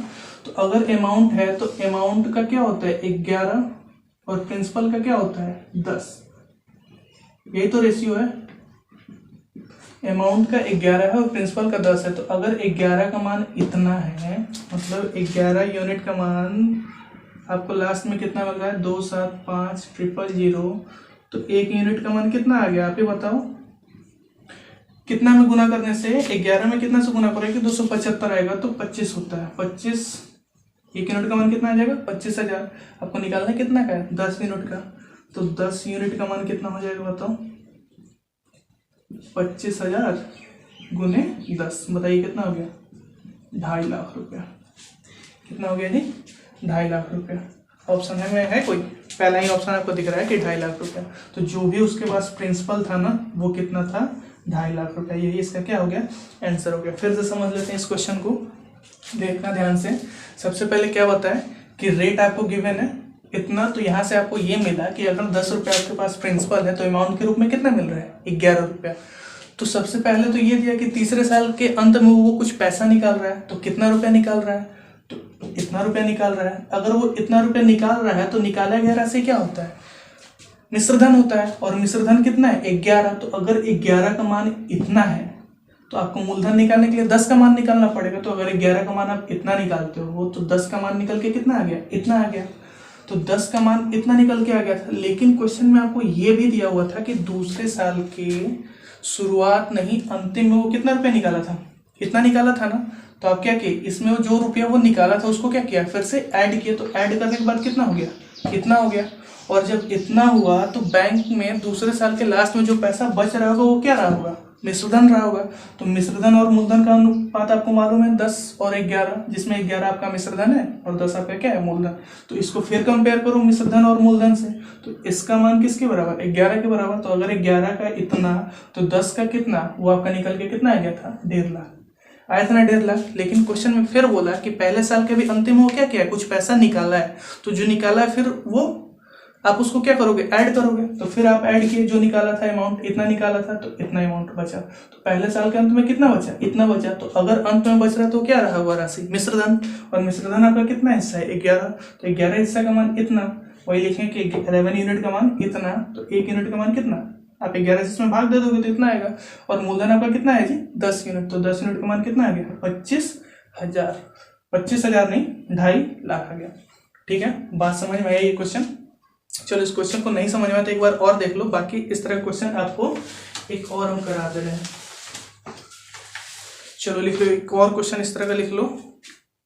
तो अगर अमाउंट है तो अमाउंट का क्या होता है? 11 और प्रिंसिपल का क्या होता है 10। यही तो रेशियो है, अमाउंट का 11 है और प्रिंसिपल का 10 है। तो अगर 11 का मान इतना है, मतलब 11 यूनिट का मान आपको लास्ट में कितना मिल रहा है 275000, तो 1 यूनिट का मान कितना आ गया आप ही बताओ। कितना में गुना करने से 11 में कितना से गुना करेंगे 275 आएगा तो 25 होता है। 25 1 यूनिट का मान कितना आ जाएगा 25,000। आपको निकालना कितना का है 10 यूनिट का, तो 10 यूनिट का मान कितना हो जाएगा बताओ 25,000 गुने 10, बताइए कितना हो गया 2.5 लाख रुपया। कितना हो गया जी 2.5 लाख रुपया। ऑप्शन है कोई, पहला ही ऑप्शन आपको दिख रहा है कि 2.5 लाख रुपया। तो जो भी उसके पास प्रिंसिपल था ना वो कितना था 2.5 लाख रुपया। यही इसका क्या हो गया आंसर हो गया। फिर से समझ लेते हैं इस क्वेश्चन को, देखना ध्यान से। सबसे पहले क्या बताए कि रेट आपको गिवन है इतना, तो यहाँ से आपको ये मिला कि अगर 10 रुपये आपके पास प्रिंसिपल है तो अमाउंट के रूप में कितना मिल रहा है 11 रुपया। तो सबसे पहले तो ये दिया कि तीसरे साल के अंत में वो कुछ पैसा निकाल रहा है, तो कितना रुपया निकाल रहा है, तो इतना रुपया निकाल रहा है। अगर वो इतना रुपया निकाल रहा है तो निकाला गया राशि क्या होता है मिश्रधन होता है, और मिश्रधन कितना है 11। तो अगर 11 का मान इतना है तो आपको मूलधन निकालने के लिए 10 का मान निकालना पड़ेगा। तो अगर 11 का मान आप इतना निकालते हो तो 10 का मान निकल के कितना आ गया इतना आ गया। तो 10 का मान इतना निकल के आ गया था। लेकिन क्वेश्चन में आपको ये भी दिया हुआ था कि दूसरे साल के शुरुआत नहीं अंतिम में वो कितना रुपया निकाला था, इतना निकाला था ना। तो आप क्या किए इसमें वो जो रुपया वो निकाला था उसको क्या किया फिर से ऐड किया। तो ऐड करने के बाद कितना हो गया इतना हो गया। और जब इतना हुआ तो बैंक में दूसरे साल के लास्ट में जो पैसा बच रहा होगा वो क्या रहा होगा मिश्रधन रहा होगा। तो मिश्रधन और मूलधन का अनुपात आपको मालूम है 10 और 11, जिसमें 11 आपका मिश्रधन है और 10 आपका क्या है मूलधन। तो इसको फिर कंपेयर करो मिश्रधन और मूलधन से, तो इसका मान किसके बराबर 11 के बराबर। तो अगर 11 का इतना तो 10 का कितना वो आपका निकल के कितना आ गया था 1.5 लाख आया था ना 1.5 लाख। लेकिन क्वेश्चन में फिर बोला कि पहले साल के भी अंतिम में क्या किया कुछ पैसा निकाला है। तो जो निकाला है फिर वो आप उसको क्या करोगे ऐड करोगे। तो फिर आप ऐड किए, जो निकाला था अमाउंट इतना निकाला था तो इतना अमाउंट बचा। तो पहले साल के अंत में कितना बचा इतना बचा। तो अगर अंत में बच रहा तो क्या रहा हुआ राशि मिश्रधन, और मिश्रधन आपका कितना हिस्सा है 11। तो 11 हिस्सा का मान इतना, वही लिखें कि 11 यूनिट का मान इतना। तो 1 यूनिट का मान कितना आप 11 से इसमें भाग दे दोगे तो इतना आएगा। और मूलधन आपका कितना है जी 10 यूनिट। तो 10 यूनिट का मान कितना आ गया 25,000। 25,000 नहीं 2.5 लाख आ गया। ठीक है, बात समझ में आई ये क्वेश्चन। चलो इस क्वेश्चन को नहीं समझ में तो एक बार और देख लो, बाकी इस तरह क्वेश्चन आपको एक और हम करा दे रहे हैं। चलो लिख लो एक और क्वेश्चन इस तरह का लिख लो।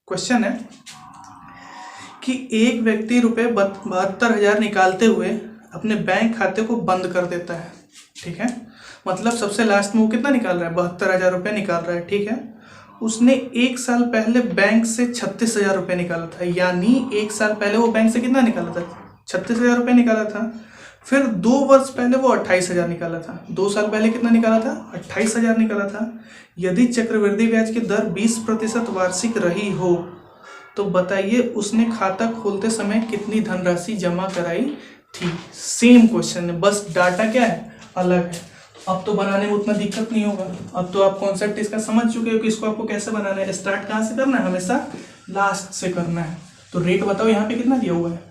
क्वेश्चन है कि एक व्यक्ति रुपए 72,000 निकालते हुए अपने बैंक खाते को बंद कर देता है। ठीक है, मतलब सबसे लास्ट में वो कितना निकाल रहा है 72,000 रुपये निकाल रहा है। ठीक है, उसने 1 साल पहले बैंक से 36,000 रुपये निकाला था, यानी 1 साल पहले वो बैंक से कितना निकाला था 36,000 रुपये निकाला था। फिर 2 वर्ष पहले वो 28,000 निकाला था। 2 साल पहले कितना निकाला था 28,000 निकाला था। यदि चक्रवृद्धि ब्याज की दर 20% वार्षिक रही हो तो बताइए उसने खाता खोलते समय कितनी धनराशि जमा कराई थी। सेम क्वेश्चन है, बस डाटा क्या है अलग है। अब तो बनाने में उतना दिक्कत नहीं होगा, अब तो आप कॉन्सेप्ट इसका समझ चुके हो कि इसको आपको कैसे बनाना है। स्टार्ट कहाँ से करना है हमेशा लास्ट से करना है। तो रेट बताओ यहाँ पे कितना दिया हुआ है।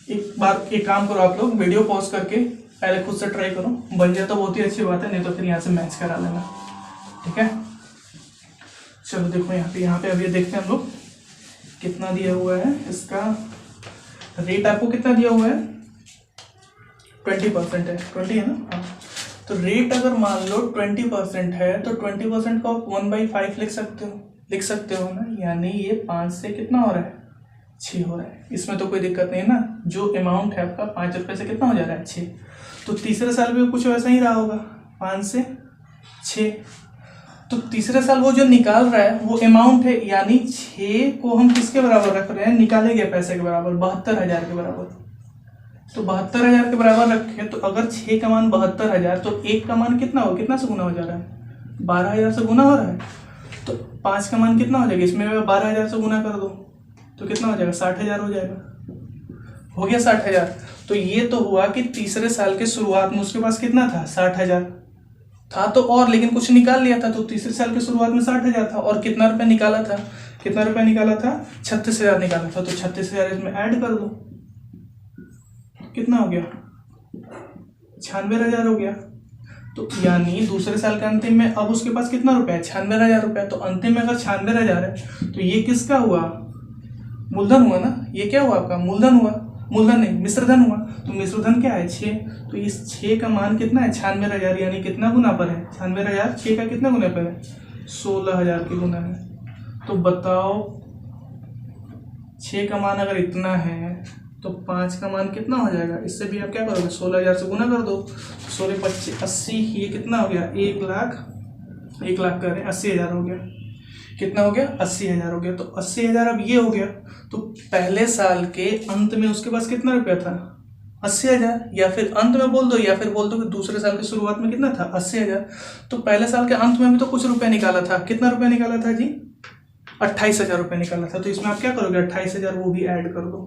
एक बार एक काम करो आप लोग वीडियो पॉज करके पहले खुद से ट्राई करो, बन जाए तो बहुत ही अच्छी बात है, नहीं तो फिर यहाँ से मैच करा लेना। ठीक है, चलो देखो यहाँ पे अभी देखते हैं हम लोग कितना दिया हुआ है। इसका रेट आपको कितना दिया हुआ है 20% है, 20 है ना। हाँ, तो रेट अगर मान लो 20% है तो 20% को आप 1/5 लिख सकते हो ना, यानी ये 5 से कितना हो रहा है 6 हो रहा है। इसमें तो कोई दिक्कत नहीं है ना, जो अमाउंट है आपका 5 रुपये से कितना हो जा रहा है 6। तो तीसरे साल में कुछ वैसा ही रहा होगा 5 से 6। तो तीसरे साल वो जो निकाल रहा है वो अमाउंट है, यानी 6 को हम किसके बराबर रख रहे हैं निकाले गए पैसे के बराबर 72,000 के बराबर। तो 72,000 के बराबर रखे तो अगर 6 का मान 72,000 तो 1 का मान कितना हो कितना से गुना हो जा रहा है 12,000 से गुना हो रहा है। तो 5 का मान कितना हो जाएगा इसमें 12,000 से गुना कर दो तो कितना हो जाएगा 60,000 हो जाएगा। हो गया 60,000। तो ये तो हुआ कि तीसरे साल के शुरुआत में उसके पास कितना था 60,000। था तो और, लेकिन कुछ निकाल लिया था, तो तीसरे साल के शुरुआत में 60,000 था, और कितना रुपया निकाला था, कितना रुपया निकाला था, 36,000 निकाला था, तो 36,000 इसमें ऐड कर दो, कितना हो गया, 96,000 हो गया। तो यानी दूसरे साल के अंतिम में अब उसके पास कितना रुपया है, 96,000 रुपया। तो अंतिम में अगर 96,000 है तो ये किसका हुआ, मूलधन हुआ ना, ये क्या हुआ आपका, मूलधन हुआ, मूलधन नहीं मिश्रधन हुआ। तो मिश्रधन क्या है, 6। तो इस 6 का मान कितना है, 96,000, यानी कितना गुना पर है, 96,000 6 का कितना गुना पर है, 16,000 के गुना है। तो बताओ 6 का मान अगर इतना है तो 5 का मान कितना हो जाएगा, इससे भी आप क्या करोगे, 16,000 से गुना कर दो, 16 25 80, ये कितना हो गया, 1 लाख, 1 लाख कर रहे हैं, 80,000 हो गया, कितना हो गया, 80,000 हो गया। तो 80,000 अब ये हो गया, तो पहले साल के अंत में उसके पास कितना रुपया था, 80,000, या फिर अंत में बोल दो, या फिर बोल दो कि दूसरे साल की शुरुआत में कितना था, 80,000। तो पहले साल के अंत में भी तो कुछ रुपया निकाला था, कितना रुपया निकाला था जी, 28,000 रुपया निकाला था। तो इसमें आप क्या करोगे, 28,000 वो भी ऐड कर दो।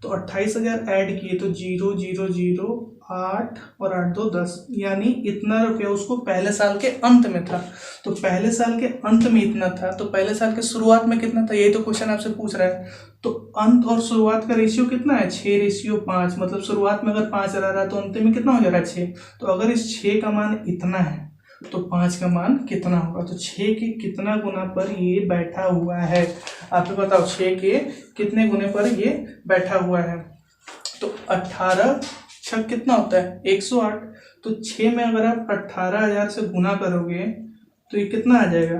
तो 28,000 ऐड किए तो 0 0 0 8 और 8 2 10, यानी इतना रुपया उसको पहले साल के अंत में था। तो पहले साल के अंत में इतना था, तो पहले साल के शुरुआत में कितना था, यही तो क्वेश्चन आपसे पूछ रहा है। तो अंत और शुरुआत का रेशियो कितना है, 6:5, मतलब शुरुआत में अगर 5 रह रहा है तो अंत में कितना हो जा रहा है, 6। तो अगर इस 6 का मान इतना है तो 5 का मान कितना होगा, तो 6 के कितना गुना पर ये बैठा हुआ है, आप बताओ 6 के कितने गुने पर ये बैठा हुआ है। तो 18 छक कितना होता है, 108। तो 6 में अगर आप 18,000 से गुना करोगे तो ये कितना आ जाएगा,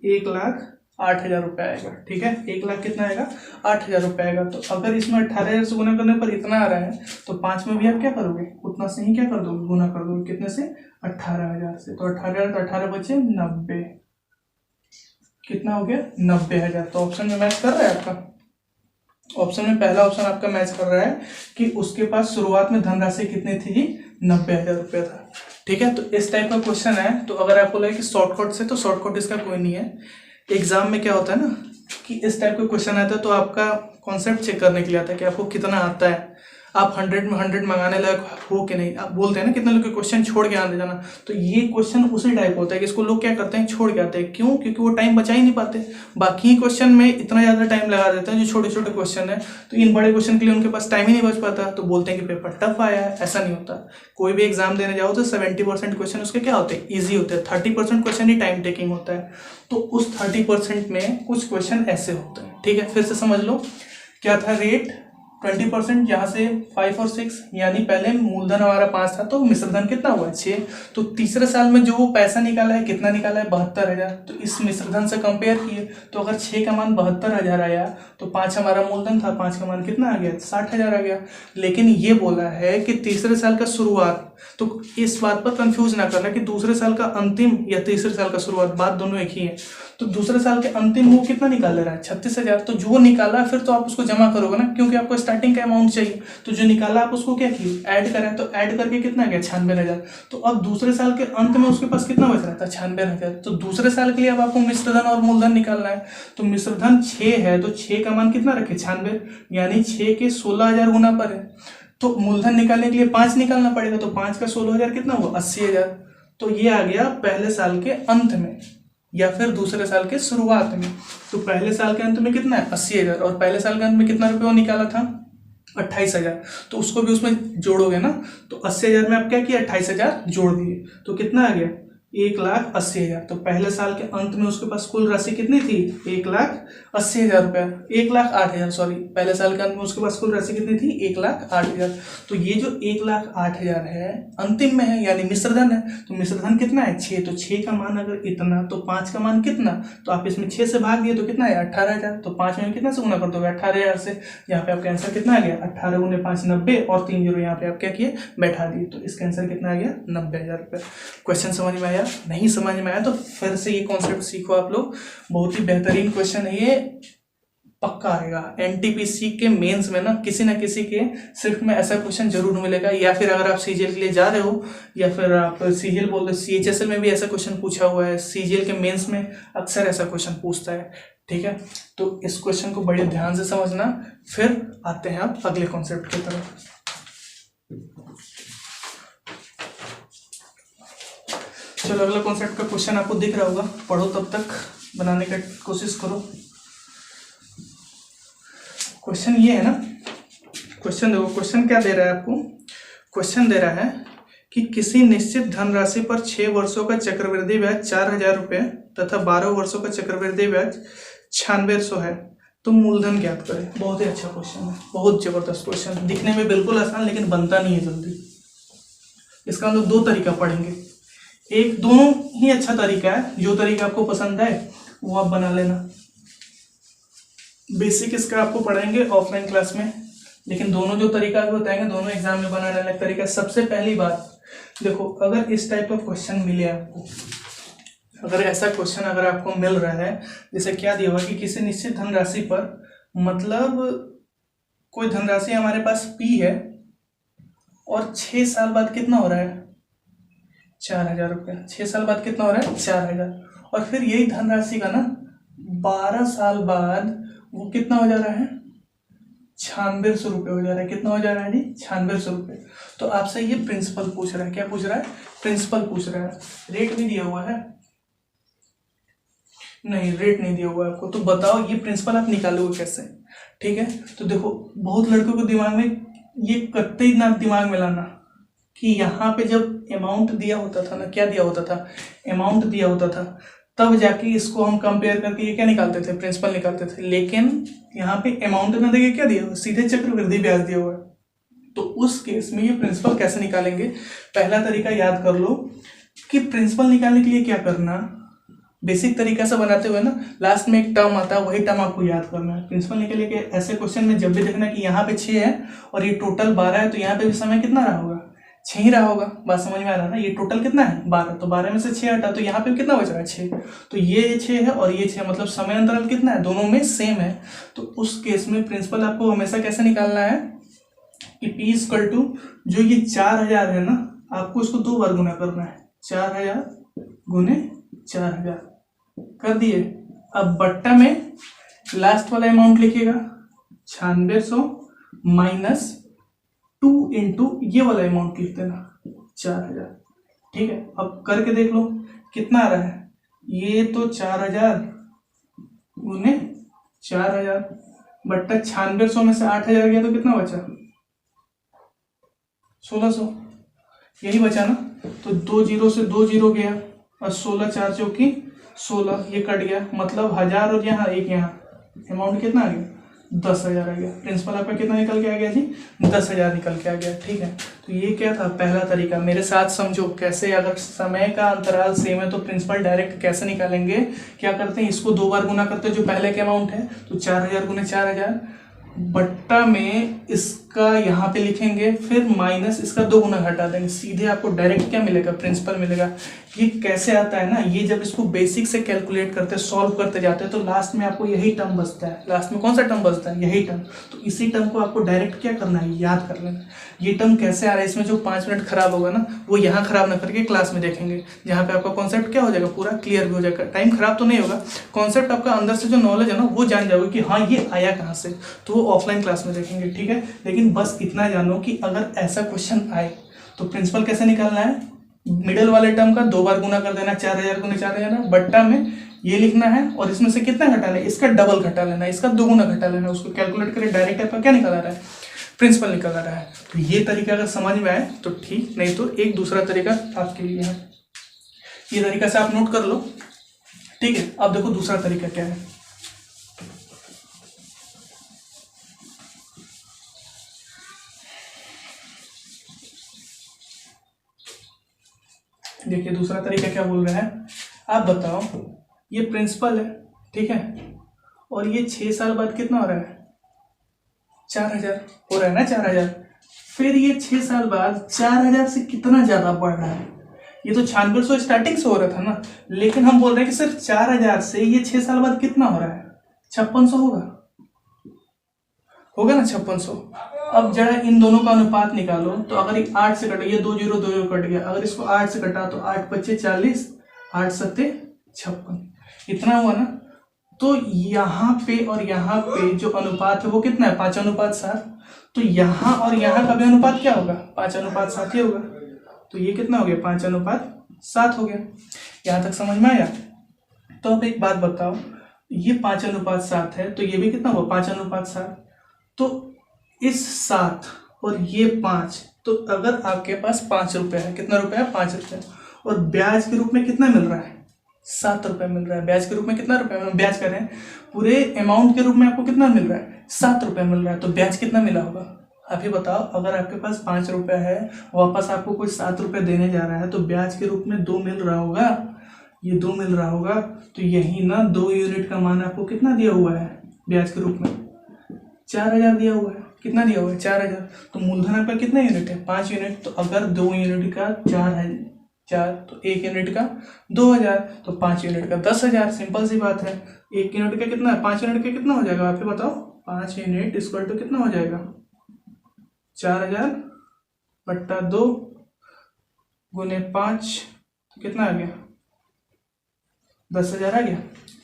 1,08,000 रुपये आएगा। ठीक है, 1 लाख कितना आएगा, 8,000 रुपये आएगा। तो अगर इसमें 18,000 से गुना करने पर इतना आ रहा है तो 5 में भी आप क्या करोगे, उतना से ही क्या कर दोगे, गुना कर दोगे, कितने से, 18,000 से। तो 18,000 तो 18 बचे 90, कितना हो गया, 90,000। तो ऑप्शन में मैच कर रहा है आपका, ऑप्शन में पहला ऑप्शन आपका मैच कर रहा है कि उसके पास शुरुआत में धनराशि कितनी थी, 90,000 रुपया था। ठीक है, तो इस टाइप का क्वेश्चन है। तो अगर आपको लगे कि शॉर्टकट से, तो शॉर्टकट इसका कोई नहीं है। एग्जाम में क्या होता है ना कि इस टाइप का क्वेश्चन आता है तो आपका कॉन्सेप्ट चेक करने के लिए आता है कि आपको कितना आता है, आप 100 में 100 मंगाने लायक हो कि नहीं। आप बोलते हैं ना कितने लोग के क्वेश्चन छोड़ के आने जाना, तो ये क्वेश्चन उसी टाइप होता है कि इसको लोग क्या करते हैं, छोड़ के आते हैं। क्यों, क्योंकि वो टाइम बचा ही नहीं पाते। बाकी क्वेश्चन में इतना ज़्यादा टाइम लगा देते हैं जो छोटे छोटे क्वेश्चन है, तो इन बड़े क्वेश्चन के लिए उनके पास टाइम ही नहीं बच पाता, तो बोलते हैं कि पेपर टफ आया है। ऐसा नहीं होता, कोई भी एग्जाम देने जाओ तो 70% क्वेश्चन उसके क्या होते हैं, ईजी होते हैं, 30% क्वेश्चन ही टाइम टेकिंग होता है। तो उस 30% में कुछ क्वेश्चन ऐसे होते हैं। ठीक है, फिर से समझ लो क्या था, रेट 20%, यहाँ से 5 और 6, यानी पहले मूलधन हमारा 5 था तो मिश्रधन कितना हुआ, 6। तो तीसरे साल में जो वो पैसा निकाला है, कितना निकाला है, 72,000। तो इस मिश्रधन से कंपेयर किए तो अगर 6 का मान 72,000 आया तो 5 हमारा मूलधन था, 5 का मान कितना आ गया, 60,000 आ गया। लेकिन ये बोला है कि तीसरे साल का शुरुआत, तो इस बात पर कंफ्यूज ना करना कि दूसरे साल का अंतिम या तीसरे साल का शुरुआत, बात दोनों एक ही है। तो दूसरे साल के अंतिम वो कितना निकाल रहा है, 36,000। तो जो निकाला फिर तो आप उसको जमा करोगे ना, क्योंकि आपको स्टार्टिंग का अमाउंट चाहिए। तो जो निकाला आप उसको क्या किए, ऐड करें, तो ऐड करके कितना गया, 96,000। तो अब दूसरे साल के अंत में उसके पास कितना बच रहा था, 96,000। तो दूसरे साल के लिए अब आपको मिश्रधन और मूलधन निकालना है। तो मिश्रधन 6 है तो 6 का मान कितना रखे, 96, यानी 6 के 16,000 गुना पर है। तो मूलधन निकालने के लिए 5 निकालना पड़ेगा, तो 5 का 16,000 कितना हुआ, 80,000। तो ये आ गया पहले साल के अंत में या फिर दूसरे साल के शुरुआत में। तो पहले साल के अंत में कितना है, 80,000, और पहले साल के अंत में कितना रुपये निकाला था, 28,000। तो उसको भी उसमें जोड़ोगे ना, तो 80,000 में आप क्या किया, 28,000 जोड़ दिए, तो कितना आ गया, 1,80,000। तो पहले साल के अंत में उसके पास कुल राशि कितनी थी, 1,80,000 रुपया, 1,08,000 सॉरी, पहले साल के अंत में उसके पास कुल राशि कितनी थी, 1,08,000। तो ये जो 1,08,000 है अंतिम में है, यानी मिश्रधन है। तो मिश्रधन कितना है, 6। तो 6 का मान अगर इतना, तो 5 का मान कितना, तो आप इसमें 6 से भाग दिए तो कितना है, 18,000। तो 5 में कितना से गुना कर दोगे, 18,000 से। यहाँ पे आपका आंसर कितना आ गया, 18 गुने 5 90, और 3 जीरो यहाँ पे आप क्या किए, बैठा दिए। तो इसका आंसर कितना आ गया, 90,000 रुपये। क्वेश्चन समझ में आया, नहीं समझ में आया तो फिर से ये कॉन्सेप्ट सीखो आप लोग, बहुत ही बेहतरीन क्वेश्चन है ये, पक्का आएगा। एनटीपीसी के मेंस में ना किसी के शिफ्ट में ऐसा क्वेश्चन जरूर मिलेगा, या फिर अगर आप सीजीएल के लिए जा रहे हो, या फिर आप सीजीएल बोल रहे, सीएचएसएल में भी ऐसा क्वेश्चन पूछा हुआ है, सीजीएल के मेंस में अक्सर ऐसा क्वेश्चन पूछता है। ठीक है, तो इस क्वेश्चन को बड़े ध्यान से समझना। फिर आते हैं आप अगले कॉन्सेप्ट की तरफ। चलो अगला कॉन्सेप्ट का क्वेश्चन आपको दिख रहा होगा, पढ़ो तब तक, बनाने का कोशिश करो। क्वेश्चन ये है ना, क्वेश्चन देखो, क्वेश्चन क्या दे रहा है आपको। क्वेश्चन दे रहा है कि किसी निश्चित धनराशि पर 6 वर्षों का चक्रवृद्धि ब्याज 4,000 रुपये तथा 12 वर्षों का चक्रवृद्धि ब्याज 9600 है, तो मूलधन ज्ञात करें। बहुत ही अच्छा क्वेश्चन है, बहुत जबरदस्त क्वेश्चन, दिखने में बिल्कुल आसान लेकिन बनता नहीं है जल्दी। इसका हम लोग दो तरीका पढ़ेंगे, एक दोनों ही अच्छा तरीका है, जो तरीका आपको पसंद है वो आप बना लेना। बेसिक इसका आपको पढ़ाएंगे ऑफलाइन क्लास में, लेकिन दोनों जो तरीका आपको बताएंगे दोनों एग्जाम में बनाने वाला तरीका। सबसे पहली बात देखो, अगर इस टाइप का क्वेश्चन मिले आपको, अगर ऐसा क्वेश्चन अगर आपको मिल रहा है, जैसे क्या दिया हुआ कि किसी निश्चित धनराशि पर, मतलब कोई धनराशि हमारे पास P है और 6 साल बाद कितना हो रहा है 4,000 रुपये, 6 साल बाद कितना हो रहा है 4,000, और फिर यही धनराशि का ना 12 साल बाद वो कितना हो जा रहा है 9600 रुपये हो जा रहा है। कितना हो जा रहा है जी 9600 रुपये। तो आपसे ये प्रिंसिपल पूछ रहा है, क्या पूछ रहा है, प्रिंसिपल पूछ रहा है। रेट भी दिया हुआ है, नहीं रेट नहीं दिया हुआ है आपको, तो बताओ ये प्रिंसिपल आप निकालोगे कैसे। ठीक है, तो देखो बहुत लड़कों को दिमाग में ये कतई ना दिमाग में लाना कि यहाँ पे जब अमाउंट दिया होता था ना, क्या दिया होता था, अमाउंट दिया होता था, तब जाके इसको हम कंपेयर करके ये क्या निकालते थे, प्रिंसिपल निकालते थे। लेकिन यहाँ पे अमाउंट ना देके क्या दिया हुआ, सीधे चक्रवृद्धि ब्याज दिया हुआ है। तो उस केस में ये प्रिंसिपल कैसे निकालेंगे, पहला तरीका याद कर लो कि प्रिंसिपल निकालने के लिए क्या करना, बेसिक तरीका से बनाते हुए ना लास्ट में एक टर्म आता है, वही टर्म आपको याद करना है। प्रिंसिपल निकालने के ऐसे क्वेश्चन में जब भी देखना कि यहाँ पे 6 है और ये टोटल 12 है, तो यहाँ पे भी समय कितना रहा होगा 6 ही रहा होगा। बात समझ में आ रहा है ना, ये टोटल कितना है 12, तो 12 में से 6 हटा तो यहाँ पे कितना बच रहा है 6, तो ये 6 है और ये 6, मतलब समय अंतराल कितना है, दोनों में सेम है। तो उस केस में प्रिंसिपल आपको हमेशा कैसे निकालना है कि P इक्वल टू जो ये 4,000 है ना, आपको इसको 2 बार गुना करना है, 4,000 गुने 4,000 कर दिए। अब बट्टा में लास्ट वाला अमाउंट लिखिएगा 9600 माइनस 2 इंटू ये वाला अमाउंट लिख देना 4,000। ठीक है, अब करके देख लो कितना आ रहा है, ये तो 4,000 गुने 4,000 बट्टा 9600 में से 8,000 गया तो कितना बचा 1,600, यही बचा ना। तो 2 जीरो से 2 जीरो गया और 16 4 चौकी 16, ये कट गया, मतलब 1000 और यहाँ एक, यहाँ अमाउंट कितना आ गया 10,000 आ गया। प्रिंसिपल आपका कितना निकल के आ गया जी 10,000 निकल के आ गया। ठीक है, तो ये क्या था पहला तरीका, मेरे साथ समझो कैसे, अगर समय का अंतराल सेम है तो प्रिंसिपल डायरेक्ट कैसे निकालेंगे, क्या करते हैं इसको 2 बार गुना करते हैं जो पहले के अमाउंट है, तो 4,000 गुने 4,000 बट्टा में इसका यहाँ पे लिखेंगे, फिर माइनस इसका 2 गुना घटा देंगे, सीधे आपको डायरेक्ट क्या मिलेगा प्रिंसिपल मिलेगा। ये कैसे आता है ना, ये जब इसको बेसिक से कैलकुलेट करते सॉल्व करते जाते हैं तो लास्ट में आपको यही टर्म बचता है। लास्ट में कौन सा टर्म बचता है, यही टर्म। तो इसी टर्म को आपको डायरेक्ट क्या करना है, याद कर लेना। ये टर्म कैसे आ रहा है, इसमें जो 5 मिनट खराब होगा ना वो यहाँ खराब ना करके क्लास में देखेंगे, जहाँ पे आपका कॉन्सेप्ट क्या हो जाएगा पूरा क्लियर भी हो जाएगा। टाइम खराब तो नहीं होगा, कॉन्सेप्ट आपका अंदर से जो नॉलेज है ना वो जान जाओगे कि हाँ ये आया कहाँ से, तो वो ऑफलाइन क्लास में देखेंगे। ठीक है, लेकिन बस इतना जानो कि अगर ऐसा क्वेश्चन आए तो प्रिंसिपल कैसे निकालना है, मिडल वाले टर्म का 2 बार गुना कर देना 4,000 गुने 4,000, बट्टा में ये लिखना है और इसमें से कितना घटा लेना, इसका डबल घटा लेना, इसका 2 गुना घटा लेना, उसको कैलकुलेट करके डायरेक्ट आपका क्या निकल आ रहा है प्रिंसिपल निकल आ रहा है। तो ये तरीका अगर समझ में आए तो ठीक, नहीं तो एक दूसरा तरीका आपके लिए है, ये तरीका से आप नोट कर लो। ठीक है, अब देखो दूसरा तरीका क्या है। देखिए दूसरा तरीका क्या बोल रहा है, आप बताओ ये प्रिंसिपल है, ठीक है, और ये 6 साल बाद कितना हो रहा है 4,000 हो रहा है ना 4,000, फिर ये 6 साल बाद 4,000 से कितना ज्यादा बढ़ रहा है। ये तो 9600 स्टार्टिंग से हो रहा था ना, लेकिन हम बोल रहे हैं कि सिर्फ 4,000 से ये 6 साल बाद कितना हो रहा है 5600 होगा ना 5600। अब जरा इन दोनों का अनुपात निकालो, तो अगर 8 से कटे, ये 2 जीरो 2 जीरो कट गया, अगर इसको 8 से कटा तो 8 पच्चे 40, 8 सत्ते 56, इतना हुआ ना। तो यहाँ पे और यहाँ पे जो अनुपात है वो कितना है 5:7, तो यहाँ और यहाँ का भी अनुपात क्या होगा 5:7 ही होगा। तो ये कितना हो गया 5:7, 7 हो गया। यहाँ तक समझ में आया? तो अब एक बात बताओ, ये 5:7 है तो ये भी कितना हुआ 5:7। तो इस 7 और ये 5, तो अगर आपके पास 5 रुपये है, कितना रुपया है 5 रुपये, और ब्याज के रूप में कितना मिल रहा है 7 रुपये मिल रहा है। ब्याज के रूप में कितना रुपये ब्याज कर रहे हैं, पूरे अमाउंट के रूप में आपको कितना मिल रहा है 7 रुपये मिल रहा है। तो ब्याज कितना मिला होगा आप ही बताओ। अगर आपके पास 5 रुपये है, वापस आपको कोई 7 रुपये देने जा रहा है, तो ब्याज के रूप में 2 मिल रहा होगा, ये 2 मिल रहा होगा। तो यही ना 2 यूनिट का मान आपको कितना दिया हुआ है ब्याज के रूप में 4000 दिया हुआ है। कितना दिया हुआ है 4000। तो मूलधन आपका कितना यूनिट है 5 यूनिट। तो अगर 2 यूनिट का 4 है 4, तो 1 यूनिट का 2000, तो 5 यूनिट का 10,000। सिंपल सी बात है। 1 यूनिट का कितना है 5 यूनिट का कितना हो जाएगा आप ही बताओ। 5 यूनिट इक्वल टू कितना हो जाएगा 4000 बट्टा 2 गुने 5, तो कितना आ गया 10,000 आ गया।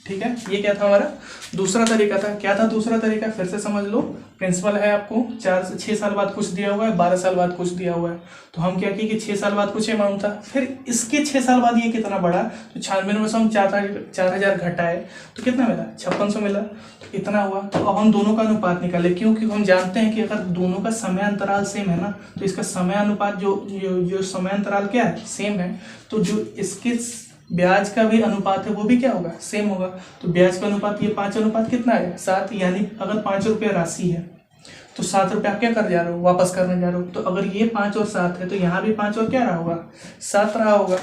ठीक है, ये क्या था हमारा दूसरा तरीका था। क्या था दूसरा तरीका, फिर से समझ लो। प्रिंसिपल है आपको 4 से 6 साल बाद कुछ दिया हुआ है, 12 साल बाद कुछ दिया हुआ है। तो हम क्या किए कि 6 साल बाद कुछ अमाउंट था, फिर इसके 6 साल बाद ये कितना बढ़ा, तो 96 में से हम 4000 घटाए तो कितना मिला 5600 मिला। तो इतना हुआ। तो अब हम दोनों का अनुपात निकाले, क्योंकि हम जानते हैं कि अगर दोनों का समय अंतराल सेम है ना, तो इसका समय अनुपात जो समय अंतराल क्या है सेम है, तो जो इसके ब्याज का भी अनुपात है वो भी क्या होगा सेम होगा। तो ब्याज का अनुपात ये 5 कितना है 7, यानी अगर 5 रुपये राशि है तो 7 रुपये आप क्या कर जा रहे हो वापस करने जा रहे हो। तो अगर ये 5 और 7 है तो यहाँ भी 5 और क्या रहा होगा 7 रहा होगा।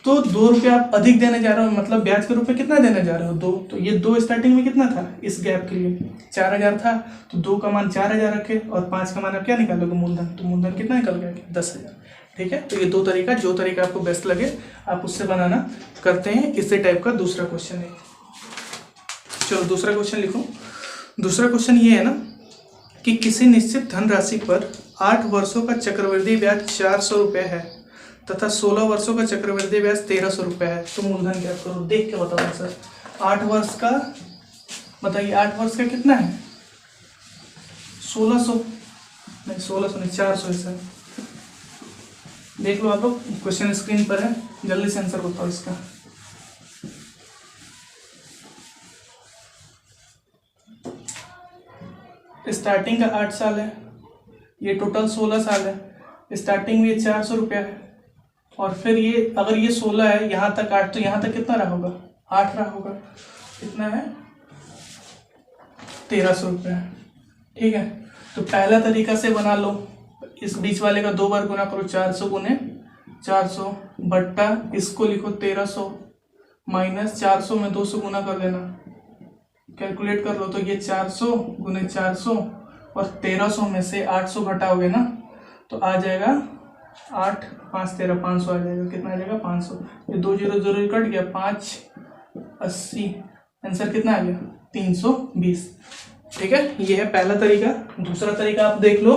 तो 2 रुपये आप अधिक देने जा रहे हो, मतलब ब्याज के रूप में कितना देने जा रहे हो 2। तो ये 2 स्टार्टिंग में कितना था इस गैप के लिए 4000 था, तो 2 का मान 4000 रखे और 5 का मान आप क्या निकालोगे मूलधन। तो मूलधन कितना निकल गया 10,000। ठीक है, तो ये 2 तरीका, जो तरीका आपको बेस्ट लगे आप उससे बनाना। करते हैं इसी टाइप का दूसरा क्वेश्चन है। चलो दूसरा क्वेश्चन लिखो। दूसरा क्वेश्चन ये है ना कि किसी निश्चित धनराशि पर 8 वर्षों का चक्रवृद्धि ब्याज 400 रुपये है तथा 16 वर्षों का चक्रवृद्धि ब्याज 1300 रुपये है। तो मूलधन क्या करो, देख के बताओ सर। 8 वर्ष का बताइए, 8 वर्ष का कितना है 1600 नहीं 1600 नहीं 400 है सर। देख लो आप लोग, क्वेश्चन स्क्रीन पर है, जल्दी से आंसर बताओ इसका। स्टार्टिंग का 8 साल है, ये टोटल 16 साल है। स्टार्टिंग में ये 400 रुपया है, और फिर ये अगर ये 16 है यहाँ तक 8, तो यहाँ तक कितना रहा होगा 8 रहा होगा। कितना है 1300 रुपया। ठीक है, तो पहला तरीका से बना लो, इस बीच वाले का 2 बार गुना करो 400 गुने 400 बट्टा इसको लिखो 1300 माइनस 400 में 200 गुना कर देना, कैलकुलेट कर लो। तो ये 400 गुने 400 और 1300 में से 800 घटाओगे ना तो आ जाएगा 8 5 13 500 आ जाएगा। कितना आ जाएगा 500। ये 2 0 0 कट गया, 5 80, आंसर कितना आ गया 320। ठीक है, ये है पहला तरीका। दूसरा तरीका आप देख लो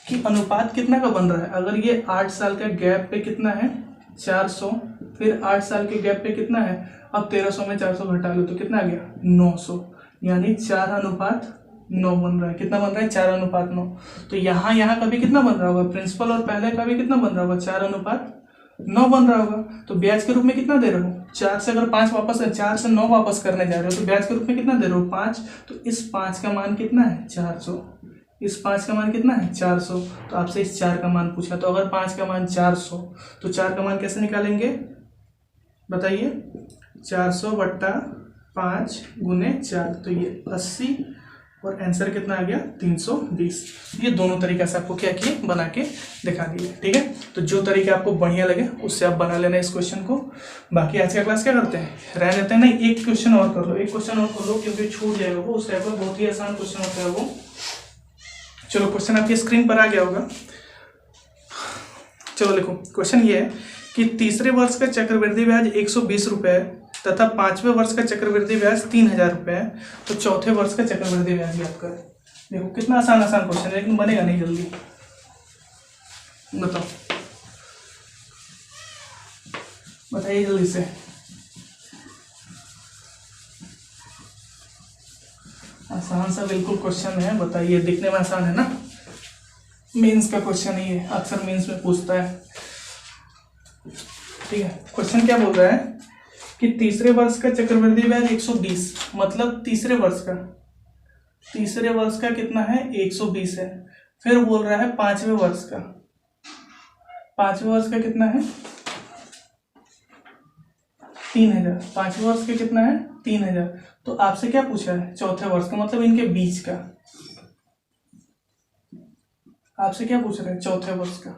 कि अनुपात कितना का बन रहा है। अगर ये 8 साल का गैप पे कितना है 400, फिर 8 साल के गैप पे कितना है, अब 1300 में 400 घटा लो तो कितना आ गया 900, यानी 4:9 बन रहा है। कितना बन रहा है 4:9। तो यहाँ का भी कितना बन रहा होगा, प्रिंसिपल और पहले का भी कितना बन रहा होगा 4:9 बन रहा होगा। तो ब्याज के रूप में कितना दे रहे हो 4 से अगर 5 वापस 4 से 9 वापस करने जा रहे हो तो ब्याज के रूप में कितना दे रहे हो 5। तो इस 5 का मान कितना है 400, इस 5 का मान कितना है 400। तो आपसे इस 4 का मान पूछा, तो अगर 5 का मान 400 तो 4 का मान कैसे निकालेंगे बताइए। 400 बट्टा 5 गुने 4, तो ये 80 और आंसर कितना आ गया 320। ये दोनों तरीका से आपको क्या किए बना के दिखा दिए। ठीक है, तो जो तरीका आपको बढ़िया लगे उससे आप बना लेना इस क्वेश्चन को। बाकी आज का क्लास क्या करते हैं, रह देते हैं। नहीं, एक क्वेश्चन और कर लो, एक क्वेश्चन और कर लो, क्योंकि छूट जाएगा वो। उस टाइप का बहुत ही आसान क्वेश्चन होता है वो। चलो क्वेश्चन आपकी स्क्रीन पर आ गया होगा। चलो लिखो, क्वेश्चन ये है कि तीसरे वर्ष का चक्रवृद्धि ब्याज 120 रुपये है तथा 5वें वर्ष का चक्रवृद्धि ब्याज 3000 रुपये है, तो चौथे वर्ष का चक्रवृद्धि ब्याज याद करें। देखो कितना आसान क्वेश्चन है, लेकिन बनेगा नहीं जल्दी। बताओ, बताइए जल्दी से। आसान सा बिल्कुल क्वेश्चन है, बताइए। दिखने में आसान है ना, मेंस का क्वेश्चन ही है, अक्सर मेंस में पूछता है। ठीक है, क्वेश्चन क्या बोल रहा है कि तीसरे वर्ष का चक्रवृद्धि ब्याज 120, मतलब तीसरे वर्ष का कितना है 120 है। फिर बोल रहा है पांचवें वर्ष का कितना है 3000, पांचवें वर्ष का कितना है 3000। तो आपसे क्या पूछा है चौथे वर्ष का, मतलब इनके बीच का, आपसे क्या पूछ रहे हैं चौथे वर्ष का।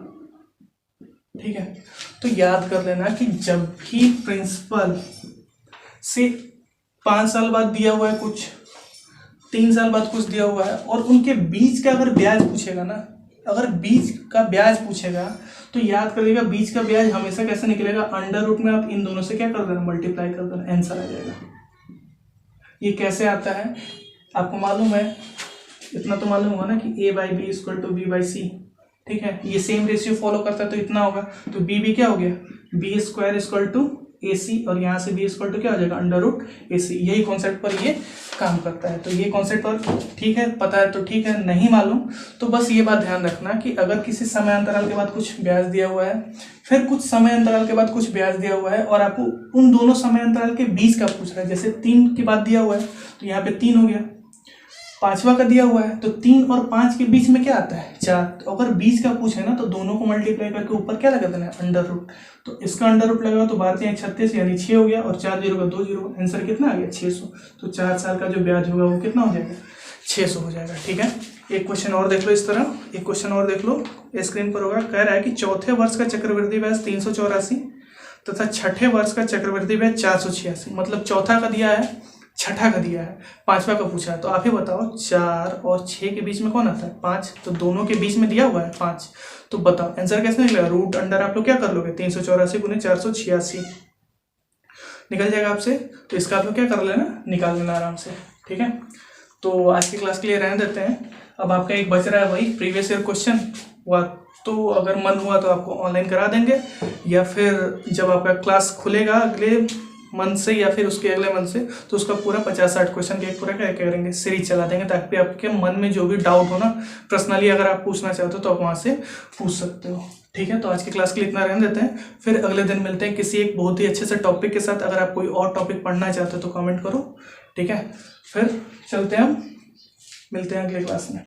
ठीक है, तो याद कर लेना कि जब भी प्रिंसिपल से 5 साल बाद दिया हुआ है कुछ, 3 साल बाद कुछ दिया हुआ है, और उनके बीच का अगर ब्याज पूछेगा ना, अगर बीच का ब्याज पूछेगा तो याद करिएगा बीच का ब्याज हमेशा कैसे निकलेगा, अंडर रूट में आप इन दोनों से क्या कर देना, मल्टीप्लाई कर देना, आंसर आ जाएगा। ये कैसे आता है आपको मालूम है, इतना तो मालूम होगा ना कि a by B equal to B by C. ठीक है, ये सेम रेशियो फॉलो करता है तो इतना होगा, तो बी क्या हो गया, बी स्क्वायर इक्वल टू ए सी, और यहाँ से बी इक्वल टू क्या हो जाएगा, अंडर रूट ए सी। यही कॉन्सेप्ट पर ये काम करता है। तो ये कॉन्सेप्ट पर ठीक है, पता है तो ठीक है, नहीं मालूम तो बस ये बात ध्यान रखना कि अगर किसी समय अंतराल के बाद कुछ ब्याज दिया हुआ है, फिर कुछ समय अंतराल के बाद कुछ ब्याज दिया हुआ है, और आपको उन दोनों समय अंतराल के बीच का पूछ रहा है, जैसे 3 के बाद दिया हुआ है तो यहाँ पे 3 हो गया, 5वां का दिया हुआ है तो 3 और 5 के बीच में क्या आता है 4। तो अगर बीच का पूछे ना तो दोनों को मल्टीप्लाई करके ऊपर क्या लगा देना है, अंडर रूट। तो इसका अंडर रूट लगेगा तो 12 36 यानी 6 हो गया, और 4 0 का 2 0, आंसर कितना आ गया 600। तो 4 साल का जो ब्याज होगा वो कितना हो जाएगा 600 हो जाएगा। ठीक है, एक क्वेश्चन और देख लो इस तरह, एक क्वेश्चन और देख लो स्क्रीन पर होगा, कह रहा है कि चौथे वर्ष का चक्रवृद्धि ब्याज 384 तथा छठे वर्ष का चक्रवृद्धि ब्याज 486, मतलब चौथा का दिया है, छठा का दिया है, 5वां का पूछा है। तो आप ही बताओ 4 और 6 के बीच में कौन आता है 5, तो दोनों के बीच में दिया हुआ है 5। तो बताओ आंसर कैसे निकलेगा, रूट अंडर आप लोग क्या कर लोगे 384 गुने 486 निकल जाएगा आपसे। तो इसका आप लोग क्या कर लेना, निकाल लेना आराम से। ठीक है, तो आज की क्लास के लिए रहने देते हैं। अब आपका एक बच रहा है वही प्रीवियस ईयर क्वेश्चन हुआ, तो अगर मन हुआ तो आपको ऑनलाइन करा देंगे, या फिर जब आपका क्लास खुलेगा अगले मंथ से या फिर उसके अगले मंथ से, तो उसका पूरा 50-60 क्वेश्चन के एक पूरा क्या करेंगे सीरीज चला देंगे, ताकि आपके मन में जो भी डाउट हो ना, पर्सनली अगर आप पूछना चाहते हो तो आप वहाँ से पूछ सकते हो। ठीक है, तो आज की क्लास के लिए इतना रहने देते हैं, फिर अगले दिन मिलते हैं किसी एक बहुत ही अच्छे से टॉपिक के साथ। अगर आप कोई और टॉपिक पढ़ना चाहते हो तो कॉमेंट करो। ठीक है, फिर चलते हैं, हम मिलते हैं अगले क्लास में।